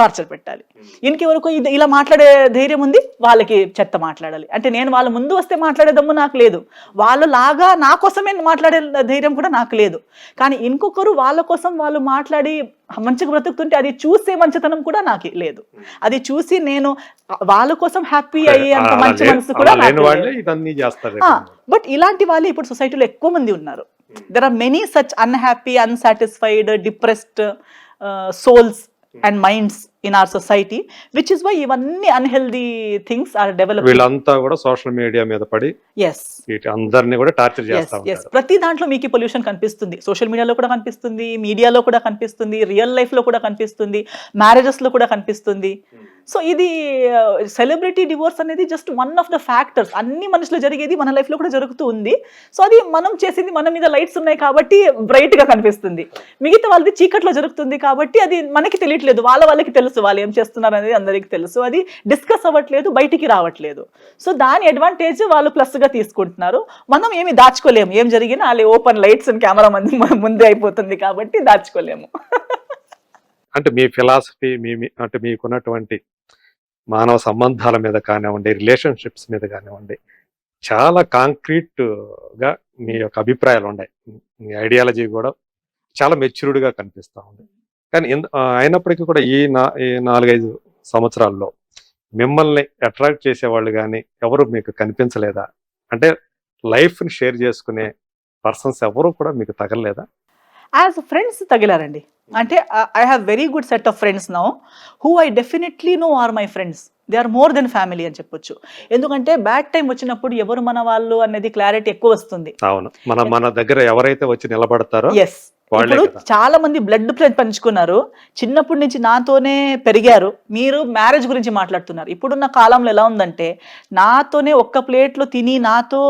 టార్చర్ పెట్టాలి. ఇంకెవరికి ఇలా మాట్లాడే ధైర్యం ఉంది వాళ్ళకి చెత్త మాట్లాడాలి. అంటే నేను వాళ్ళ ముందు వస్తే మాట్లాడే దమ్ము నాకు లేదు, వాళ్ళలాగా నా కోసమే మాట్లాడే ధైర్యం కూడా నాకు లేదు. కానీ ఇంకొకరు వాళ్ళ కోసం వాళ్ళు మాట్లాడి మంచిగా బ్రతుకుతుంటే అది చూసే మంచితనం కూడా నాకు లేదు. అది చూసి నేను వాళ్ళ కోసం హ్యాపీ అయ్యే అంత మంచి మనసు కూడా నాకు లేదు. బట్ ఇలాంటి వాళ్ళు ఇప్పుడు సొసైటీలో ఎక్కువ మంది ఉన్నారు. There are many such unhappy, unsatisfied, depressed souls and minds in our society, which is why ఇవన్నీ unhealthy things are developing. వీళ్ళంతా కూడా సోషల్ మీడియా మీద పడి అందరినీ కూడా టార్చర్ చేస్తా ఉంటారు. ప్రతి దాంట్లో మీకు పొల్యూషన్ కనిపిస్తుంది. సోషల్ మీడియాలో కూడా కనిపిస్తుంది, మీడియాలో కూడా కనిపిస్తుంది, రియల్ లైఫ్ లో కూడా కనిపిస్తుంది, మ్యారేజెస్ లో కూడా కనిపిస్తుంది. సో ఇది సెలబ్రిటీ డివోర్స్ అనేది just one of the factors. అన్ని మనుషులు జరిగేది మన లైఫ్ లో కూడా జరుగుతూ ఉంది. సో అది మనం చేసింది, మన మీద లైట్స్ ఉన్నాయి కాబట్టి బ్రైట్ గా కనిపిస్తుంది. మిగతా వాళ్ళది చీకట్లో జరుగుతుంది కాబట్టి అది మనకి తెలియట్లేదు, వాళ్ళకి తెలుసు వాళ్ళు ఏం చేస్తున్నారు అనేది అందరికి తెలుసు. అది డిస్కస్ అవ్వట్లేదు, బయటికి రావట్లేదు. సో దాని అడ్వాంటేజ్ వాళ్ళు ప్లస్ గా తీసుకుంటున్నారు. మనం ఏమి దాచుకోలేము, ఏం జరిగినా వాళ్ళు ఓపెన్ లైట్స్ అండ్ కెమెరా ముందే అయిపోతుంది కాబట్టి దాచుకోలేము. అంటే మీ ఫిలాసఫీ, అంటే మీకున్నటువంటి మానవ సంబంధాల మీద కానివ్వండి, రిలేషన్షిప్స్ మీద కానివ్వండి, చాలా కాంక్రీట్ గా మీ యొక్క అభిప్రాయాలు ఉన్నాయి. మీ ఐడియాలజీ కూడా చాలా మెచ్యూర్డ్గా కనిపిస్తూ ఉంది. కానీ అయినప్పటికీ కూడా ఈ 4-5 సంవత్సరాల్లో మిమ్మల్ని అట్రాక్ట్ చేసేవాళ్ళు కానీ ఎవరు మీకు కనిపించలేదా? అంటే లైఫ్ని షేర్ చేసుకునే పర్సన్స్ ఎవరు కూడా మీకు తగలలేదా? యాజ్ ఫ్రెండ్స్ తగిలారండి. అంటే I have very good set of friends now who I definitely know are my friends. They are more than family అని చెప్పొచ్చు. ఎందుకంటే బ్యాడ్ టైం వచ్చినప్పుడు ఎవరు మన వాళ్ళు అనేది క్లారిటీ ఎక్కువ వస్తుంది. అవును, మన దగ్గర ఎవరైతే వచ్చి నిలబడతారో ఎస్, ఇప్పుడు చాలా మంది బ్లడ్ పంచుకున్నారు, చిన్నప్పటి నుంచి నాతోనే పెరిగారు. మీరు మ్యారేజ్ గురించి మాట్లాడుతున్నారు. ఇప్పుడున్న కాలంలో ఎలా ఉందంటే నాతోనే ఒక్క ప్లేట్లో తిని నాతో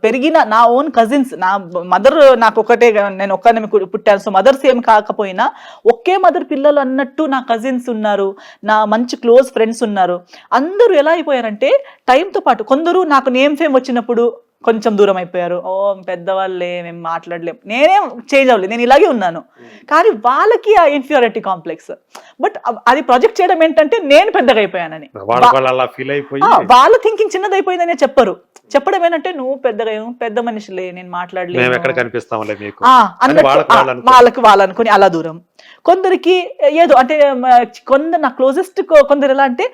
పెరిగిన నా ఓన్ కజిన్స్, నా మదర్ నాకు ఒకటే, నేను ఒక్కనే పుట్టాను, సో మదర్స్ ఏం కాకపోయినా ఒకే మదర్ పిల్లలు అన్నట్టు నా కజిన్స్ ఉన్నారు, నా మంచి క్లోజ్ ఫ్రెండ్స్ ఉన్నారు. అందరూ ఎలా అయిపోయారంటే టైంతో పాటు కొందరు నాకు నేమ్ ఫేమ్ వచ్చినప్పుడు కొంచెం దూరం అయిపోయారు. ఓ పెద్దవాళ్ళే, మేము మాట్లాడలేం, నేనేం చేంజ్ అవ్వలేదు, నేను ఇలాగే ఉన్నాను. కానీ వాళ్ళకి ఆ ఇన్ఫీరియారిటీ కాంప్లెక్స్. బట్ అది ప్రొజెక్ట్ చేయడం ఏంటంటే నేను పెద్దగా అయిపోయానని, వాళ్ళ థింకింగ్ చిన్నదైపోయిందనే చెప్పరు. చెప్పడం ఏంటంటే నువ్వు పెద్దగా, పెద్ద మనిషిలే, నేను మాట్లాడలేదు అన్నట్టు వాళ్ళు అనుకుని అలా దూరం. కొందరికి ఏదో అంటే కొందరు నా క్లోజెస్ట్ కొందరు ఎలా అంటే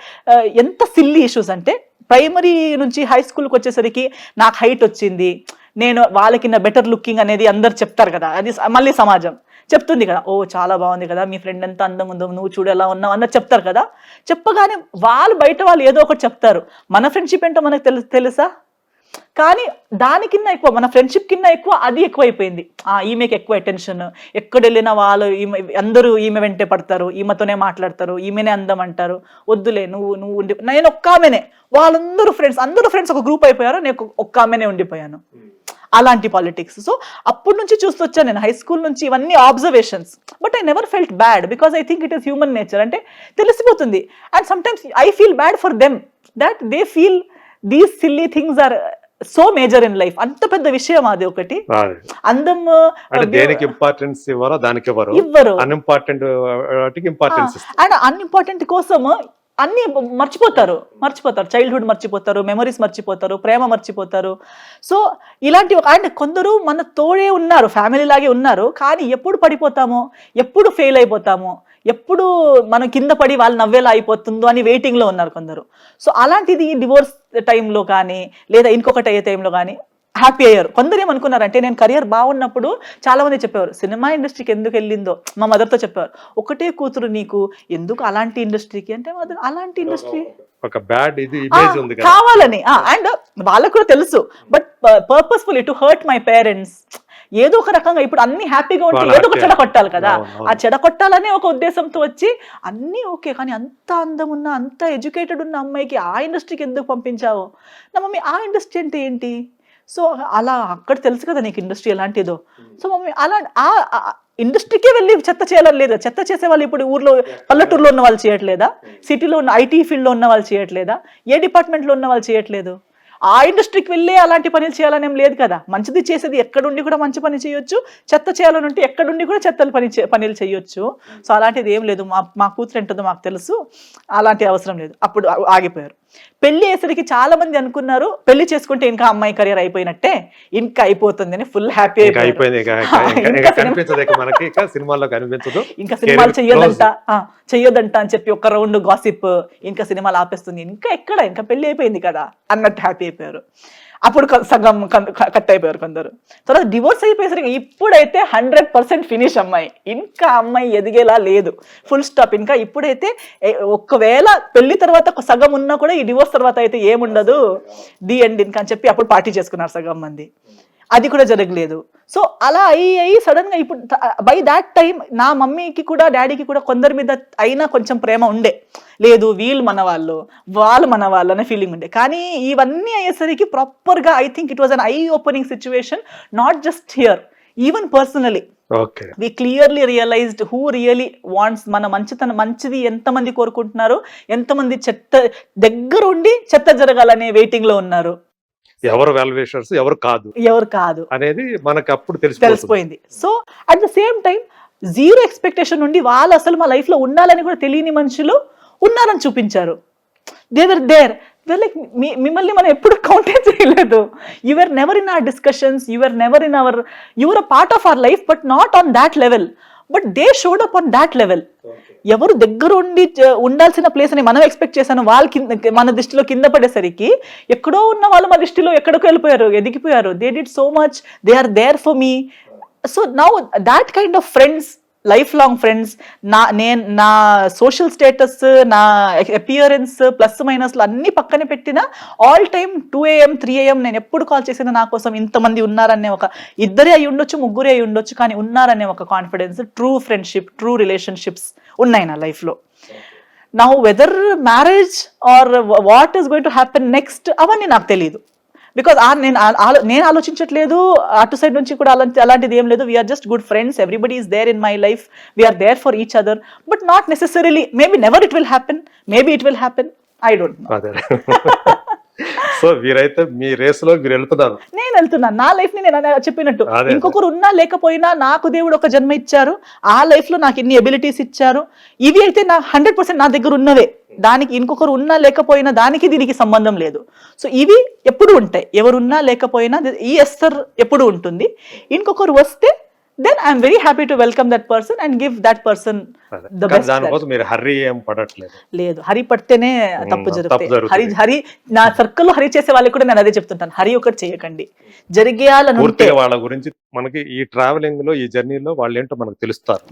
ఎంత సిల్లీ ఇష్యూస్ అంటే ప్రైమరీ నుంచి హై స్కూల్కి వచ్చేసరికి నాకు హైట్ వచ్చింది, నేను వాళ్ళకి నా బెటర్ లుకింగ్ అనేది అందరు చెప్తారు కదా, అది మళ్ళీ సమాజం చెప్తుంది కదా, ఓ చాలా బాగుంది కదా మీ ఫ్రెండ్ ఎంత అందం ఉందో, నువ్వు చూడు ఎలా ఉన్నావు అన్నది చెప్తారు కదా. చెప్పగానే వాళ్ళు బయట వాళ్ళు ఏదో ఒకటి చెప్తారు. మన ఫ్రెండ్షిప్ ఏంటో మనకు తెలుసా? కానీ దానికిన్నా ఎక్కువ, మన ఫ్రెండ్షిప్ కిన్నా ఎక్కువ అది ఎక్కువైపోయింది. ఈమెకి ఎక్కువ అటెన్షన్, ఎక్కడ వెళ్ళినా వాళ్ళు అందరూ ఈమె వెంటే పడతారు, ఈమెతోనే మాట్లాడతారు, ఈమెనే అందం అంటారు. వద్దులే నువ్వు ఉండి, నేను ఒక్క ఆమెనే, వాళ్ళందరూ ఫ్రెండ్స్ ఒక గ్రూప్ అయిపోయారు, నేను ఒక్క ఆమెనే ఉండిపోయాను. అలాంటి పాలిటిక్స్. సో అప్పటి నుంచి చూస్తూ వచ్చాను నేను, హై స్కూల్ నుంచి ఇవన్నీ observations. But I never felt bad because I think it is human nature. అంటే తెలిసిపోతుంది. And sometimes I feel bad for them that they feel these silly things are so major in life. అంత పెద్ద విషయం అది ఒకటి. అందం దేనికి importance ఇవ్వరు, అండ్ అన్ఇంపార్టెంట్ కోసం అన్ని మర్చిపోతారు. చైల్డ్హుడ్ మర్చిపోతారు, మెమరీస్ మర్చిపోతారు, ప్రేమ మర్చిపోతారు. సో ఇలాంటి అండ్ కొందరు మన తోడే ఉన్నారు, ఫ్యామిలీ లాగే ఉన్నారు, కానీ ఎప్పుడు పడిపోతామో, ఎప్పుడు ఫెయిల్ అయిపోతామో, ఎప్పుడు మనం కింద పడి వాళ్ళు నవ్వేలా అయిపోతుందో అని వెయిటింగ్లో ఉన్నారు కొందరు. సో అలాంటిది డివోర్స్ టైంలో కానీ లేదా ఇంకొకటి అయ్యే టైంలో కానీ హ్యాపీ అయ్యారు. కొందరు ఏమనుకున్నారంటే నేను కెరియర్ బాగున్నప్పుడు చాలా మంది చెప్పేవారు సినిమా ఇండస్ట్రీకి ఎందుకు వెళ్ళిందో, మా మదర్తో చెప్పేవారు, ఒకటే కూతురు నీకు ఎందుకు అలాంటి ఇండస్ట్రీకి అంటే, అలాంటి ఇండస్ట్రీ ఒక బ్యాడ్ ఇది ఇమేజ్ ఉంది కావాలని. అండ్ వాళ్ళకు కూడా తెలుసు, but purposefully to hurt my parents. ఏదో ఒక రకంగా ఇప్పుడు అన్ని హ్యాపీగా ఉంటే ఏదో ఒక చెడ కొట్టాలి కదా, ఆ చెడ కొట్టాలనే ఒక ఉద్దేశంతో వచ్చి అన్నీ ఓకే, కానీ అంత అందం ఉన్న, అంత ఎడ్యుకేటెడ్ ఉన్న అమ్మాయికి ఆ ఇండస్ట్రీకి ఎందుకు పంపించావు? నా మమ్మీ ఆ ఇండస్ట్రీ అంటే ఏంటి? సో అలా అక్కడ తెలుసు కదా నీకు ఇండస్ట్రీ ఎలాంటిదో. సో మమ్మీ అలా ఆ ఇండస్ట్రీకే వెళ్ళి చెత్త చేయాలని లేదా? చెత్త చేసే వాళ్ళు ఇప్పుడు ఊర్లో పల్లెటూరులో ఉన్న వాళ్ళు చేయట్లేదా? సిటీలో ఉన్న ఐటీ ఫీల్డ్లో ఉన్న వాళ్ళు చేయట్లేదా? ఏ డిపార్ట్మెంట్లో ఉన్న వాళ్ళు చేయట్లేదు? ఆ ఇండస్ట్రీకి వెళ్ళి అలాంటి పనులు చేయాలని ఏం లేదు కదా. మంచిది చేసేది ఎక్కడుండి కూడా మంచి పని చేయొచ్చు, చెత్త చేయాలని ఉంటే ఎక్కడుండి కూడా చెత్తలు పనులు చేయొచ్చు. సో అలాంటిది ఏం లేదు. మా కూతురు ఏంటో మాకు తెలుసు, అలాంటి అవసరం లేదు. అప్పుడు ఆగిపోయారు. పెళ్లి అయ్యేసరికి చాలా మంది అనుకున్నారు పెళ్లి చేసుకుంటే ఇంకా అమ్మాయి కెరియర్ అయిపోయినట్టే, ఇంకా అయిపోతుంది అని ఫుల్ హ్యాపీ అయిపోయింది. ఇంకా సినిమాలు చెయ్యొద్దంట అని చెప్పి ఒక రౌండ్ గాసిప్, ఇంకా సినిమాలు ఆపేస్తుంది, ఇంకా పెళ్లి అయిపోయింది కదా అన్నట్టు హ్యాపీ అయిపోయారు. అప్పుడు సగం కట్ అయిపోయారు కొందరు. తర్వాత డివోర్స్ అయిపోయేసరికి ఇప్పుడైతే 100% ఫినిష్ అమ్మాయి, ఇంకా అమ్మాయి ఎదిగేలా లేదు, ఫుల్ స్టాప్. ఇంకా ఇప్పుడైతే ఒకవేళ పెళ్లి తర్వాత సగం ఉన్నా కూడా ఈ డివోర్స్ తర్వాత అయితే ఏముండదు, ది ఎండ్ ఇంకా అని చెప్పి అప్పుడు పార్టీ చేసుకున్నారు సగం మంది. అది కూడా జరగలేదు. సో అలా అయ్యి సడన్ గా ఇప్పుడు బై దాట్ టైం నా మమ్మీకి కూడా డాడీకి కూడా కొందరి మీద అయినా కొంచెం ప్రేమ ఉండే, లేదు వీళ్ళు మన వాళ్ళు, వాళ్ళు మన వాళ్ళు అనే ఫీలింగ్ ఉండే. కానీ ఇవన్నీ అయ్యేసరికి ప్రాపర్ గా I think it was an eye opening situation, not just here, even personally. We clearly realized who really wants మన మంచిది ఎంతమంది కోరుకుంటున్నారు, ఎంతమంది చెత్త దగ్గరుండి చెత్త జరగాలనే వెయిటింగ్ లో ఉన్నారు. ఎవరు వాల్యుయేషన్స్ ఎవరు కాదు అనేది మనకు అప్పుడు తెలిసిపోయింది. So at the same time zero expectation నుండి వాళ్ళు అసలు మా లైఫ్ లో ఉండాలని కూడా తెలియని మనుషులు ఉన్నారని చూపించారు. They were there. లైక్ మిమ్మల్ని మనం ఎప్పుడు కౌంటే చేయలేదు. Your never in our discussions, your a part of our life, but not on that level. But they showed up on that level. ఎవరు దగ్గర ఉండాల్సిన ప్లేస్ అని మనం ఎక్స్పెక్ట్ చేశాను, వాళ్ళు మన దృష్టిలో కింద పడేసరికి ఎక్కడో ఉన్న వాళ్ళు మా దృష్టిలో ఎక్కడికో వెళ్ళిపోయారు, ఎదిగిపోయారు. They did so much, they are there for me. So now that kind of friends, life long friends, నా సోషల్ స్టేటస్, నా అపియరెన్స్, ప్లస్ మైనస్లు అన్ని పక్కన పెట్టిన ఆల్ టైమ్ 2 AM 3 AM నేను ఎప్పుడు కాల్ చేసినా నా కోసం ఇంతమంది ఉన్నారనే ఒక, ఇద్దరే అయి ఉండొచ్చు, ముగ్గురే అయి ఉండొచ్చు, కానీ ఉన్నారనే ఒక confidence, true friendship, true relationships ఉన్నాయి నా లైఫ్లో. Now weather marriage or what is going to happen next అవన్నీ నాకు తెలియదు. బికాస్ నేను ఆలోచించట్లేదు, అటు సైడ్ నుంచి కూడా అలాంటిది ఏం లేదు. We're just good friends, everybody is there in my life, we're there for each other, but not necessarily, maybe never it will happen, maybe it will happen, I don't know. అదే. So మీరైతే మీ race లో మీరు వెళ్తున్నారు. నేను వెళ్తున్నాను నా life ని, నేను చెప్పినట్టు అదే. ఇంకొకరు ఉన్నా లేకపోయినా నాకు దేవుడు ఒక జన్మ ఇచ్చారు, ఆ లైఫ్ లో నాకు ఇన్ని ఎబిలిటీస్ ఇచ్చారు. ఇవి అయితే నా 100% నా దగ్గర ఉన్నవే, దానికి ఇంకొకరు ఉన్నా లేకపోయినా దానికి దీనికి సంబంధం లేదు. సో ఇవి ఎప్పుడు ఉంటాయి, ఎవరున్నా లేకపోయినా ఈ ఎస్తర్ ఎప్పుడు ఉంటుంది. ఇంకొకరు వస్తే then I'm very happy to welcome that person and give that person the best. దానికోసం మీరు హర్రీ ఏం పడట్లేదు. లేదు, హరి పడితేనే తప్పు జరుగుతాయి. జరుగుతుంది. హరి నా సర్కిల్లో హరి చేసే వాళ్ళకి కూడా నేను అదే చెప్తుంటాను, హరి ఒకటి చేయకండి. జరిగేయాలని ఉంటే పూర్తిగా వాళ్ళ గురించి మనకి ఈ ట్రావెలింగ్ లో, ఈ జర్నీలో వాళ్ళు ఏంటో మనకు తెలుస్తారు.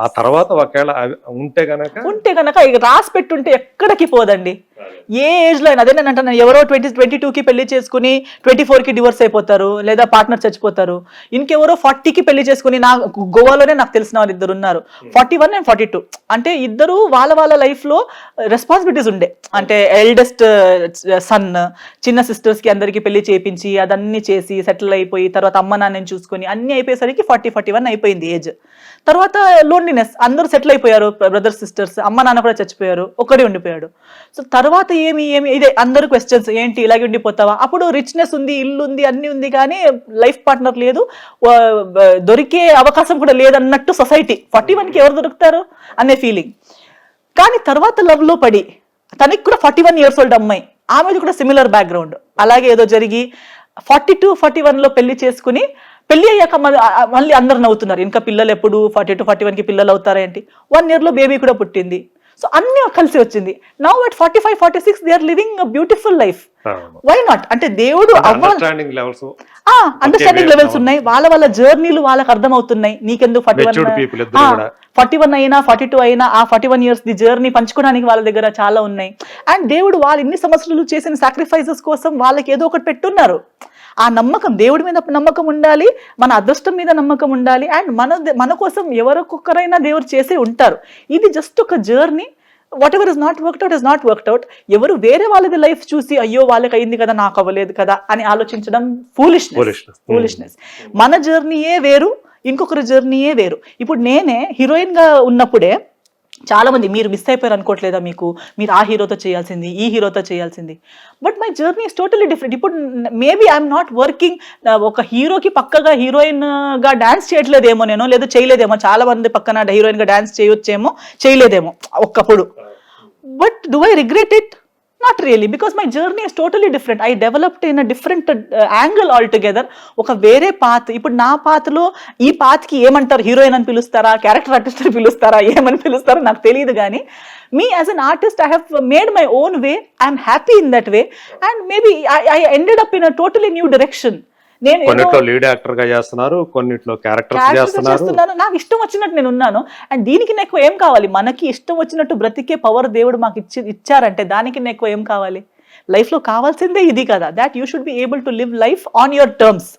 ఆ తర్వాత ఒకవేళ ఉంటే గనక ఇక రాసి పెట్టుంటే ఎక్కడికి పోదండి. ఏ ఏజ్ లో అయినా, అదే నేను అంటాను, ఎవరో 22కి పెళ్లి చేసుకుని 24కి డివోర్స్ అయిపోతారు, లేదా పార్ట్నర్ చచ్చిపోతారు. ఇంకెవరో 40కి పెళ్లి చేసుకుని, నా గోవాలోనే నాకు తెలిసిన వాళ్ళు ఇద్దరు ఉన్నారు, 41 and 42. అంటే ఇద్దరు వాళ్ళ లైఫ్ లో రెస్పాన్సిబిలిటీస్ ఉండే, అంటే ఎల్డెస్ట్ సన్, చిన్న సిస్టర్స్ కి అందరికి పెళ్లి చేయించి అదన్నీ చేసి సెటిల్ అయిపోయి, తర్వాత అమ్మ నాన్నని చూసుకుని అన్ని అయిపోయేసరికి 40-41 అయిపోయింది ఏజ్. తర్వాత లోన్లీనెస్, అందరూ సెటిల్ అయిపోయారు, బ్రదర్స్ సిస్టర్స్, అమ్మ నాన్న కూడా చచ్చిపోయారు, ఒక్కడే ఉండిపోయాడు. సో తర్వాత ఏమి ఇదే అందరు క్వశ్చన్స్, ఏంటి ఇలాగే ఉండిపోతావా? అప్పుడు రిచ్నెస్ ఉంది, ఇల్లు ఉంది, అన్ని ఉంది, కానీ లైఫ్ పార్ట్నర్ లేదు, దొరికే అవకాశం కూడా లేదన్నట్టు సొసైటీ. 41కి ఎవరు దొరుకుతారు అనే ఫీలింగ్. కానీ తర్వాత లవ్ లో పడి, తనకి కూడా 41 years old అమ్మాయి, ఆమెది కూడా సిమిలర్ బ్యాక్గ్రౌండ్, అలాగే ఏదో జరిగి 42-41లో పెళ్లి చేసుకుని, పెళ్లి అయ్యాక మళ్ళీ అందరు నవ్వుతున్నారు, ఇంకా పిల్లలు ఎప్పుడు 42-41కి పిల్లలు అవుతారేంటి, 1 year లో బేబీ కూడా పుట్టింది. సో అన్ని కలిసి వచ్చింది. Now at 45-46 they are living a beautiful life. Why not? అంటే దేవుడు అండర్స్టాండింగ్ లెవెల్స్ ఉన్నాయి, వాళ్ళ జర్నీలు వాళ్ళకి అర్థం అవుతున్నాయి. నీకెందుకు 41 అయినా 42 అయినా ఆ 41 years ది జర్నీ పంచుకోవడానికి వాళ్ళ దగ్గర చాలా ఉన్నాయి. అండ్ దేవుడు వాళ్ళు ఇన్ని సంవత్సరాలు చేసిన సాక్రిఫైసెస్ కోసం వాళ్ళకి ఏదో ఒకటి పెట్టున్నారు. ఆ నమ్మకం, దేవుడి మీద నమ్మకం ఉండాలి, మన అదృష్టం మీద నమ్మకం ఉండాలి. అండ్ మన కోసం ఎవరికొకరైనా దేవుడు చేసే ఉంటారు. ఇది జస్ట్ ఒక journey. Whatever is not work out is not work out. ఎవరు వేరే వాళ్ళది లైఫ్ చూసి అయ్యో వాళ్ళకి అయింది కదా నాకు అవ్వలేదు కదా అని ఆలోచించడం ఫూలిష్నెస్. మన జర్నీయే వేరు, ఇంకొకరి జర్నీయే వేరు. ఇప్పుడు నేనే హీరోయిన్ గా ఉన్నప్పుడే చాలా మంది మీరు మిస్ అయిపోయారు అనుకోవట్లేదా, మీరు ఆ హీరోతో చేయాల్సింది, ఈ హీరోతో చేయాల్సింది. But my journey is totally different. ఇప్పుడు మేబీ ఐఎమ్ నాట్ వర్కింగ్, ఒక హీరోకి పక్కగా హీరోయిన్ గా డాన్స్ చేయట్లేదేమో నేను, లేదా చేయలేదేమో, చాలా మంది పక్కన హీరోయిన్ గా డాన్స్ చేయొచ్చేమో, చేయలేదేమో ఒక్కప్పుడు. But do I regret it? Not really, because my journey is totally different. I developed in a different angle altogether. ఒక వేరే పాత్. ఇప్పుడు నా పాత్లో ఈ పాత్కి ఏమంటారు, హీరోయిన్ అని పిలుస్తారా, క్యారెక్టర్ ఆర్టిస్ట్ అని పిలుస్తారా, ఏమని పిలుస్తారో నాకు తెలియదు. కానీ me as an artist, I have made my own way. I am happy in that way, and maybe I ended up in a totally new direction. కొన్నిట్లో లీడ్ యాక్టర్ గా చేస్తున్నారు, కొన్నిట్లో క్యారెక్టర్స్ చేస్తున్నారు. నాకు ఇష్టం వచ్చినట్టు నేను ఉన్నాను. అండ్ దీనికి ఎక్కువ ఏం కావాలి? మనకి ఇష్టం వచ్చినట్టు బ్రతికే పవర్ దేవుడు మాకు ఇచ్చారంటే దానికి ఎక్కువ ఏం కావాలి? లైఫ్ లో కావాల్సిందే ఇది కదా, that you should be able to live life on your terms.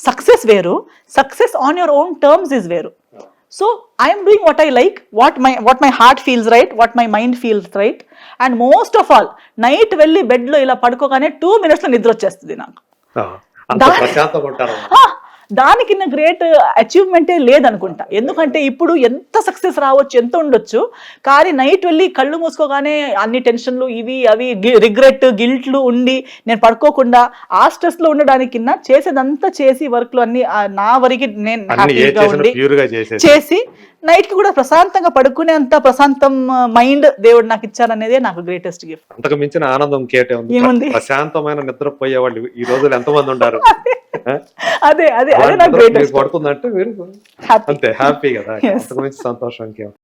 Success వేరు, success on your own terms is వేరు. So I'm doing what I like, what my heart feels right, what my mind feels right. And most of all night వెళ్ళి bed లో ఇలా పడుకోగానే 2 minutes లో నిద్ర వచ్చేస్తుంది నాకు. దానికి నా గ్రేట్ అచీవ్మెంటే లేదనుకుంటా. ఎందుకంటే ఇప్పుడు ఎంత సక్సెస్ రావచ్చు, ఎంత ఉండొచ్చు, కానీ నైట్ వెళ్ళి కళ్ళు మూసుకోగానే అన్ని టెన్షన్లు ఇవి అవి రిగ్రెట్ గిల్ట్లు ఉండి నేను పడుకోకుండా ఆ స్ట్రెస్ లో ఉండడానికి చేసేదంతా చేసి వర్క్ లో అన్ని నా వరకు నేను హ్యాపీగా ఉండి చేసి నైట్ కి కూడా ప్రశాంతంగా పడుకునే అంత ప్రశాంతం మైండ్ దేవుడు నాకు ఇచ్చారనేదే నాకు గ్రేటెస్ట్ గిఫ్ట్. అంతకు మించిన ఆనందం ఏముంది? ప్రశాంతమైన నిద్రపోయే వాళ్ళు ఈ రోజులు ఎంతమంది ఉన్నారు? అదే నాకు గ్రేటెస్ట్. పడుతుందంటే మీరు అంతే హ్యాపీ కదా, అంతకు మించి సంతోషం.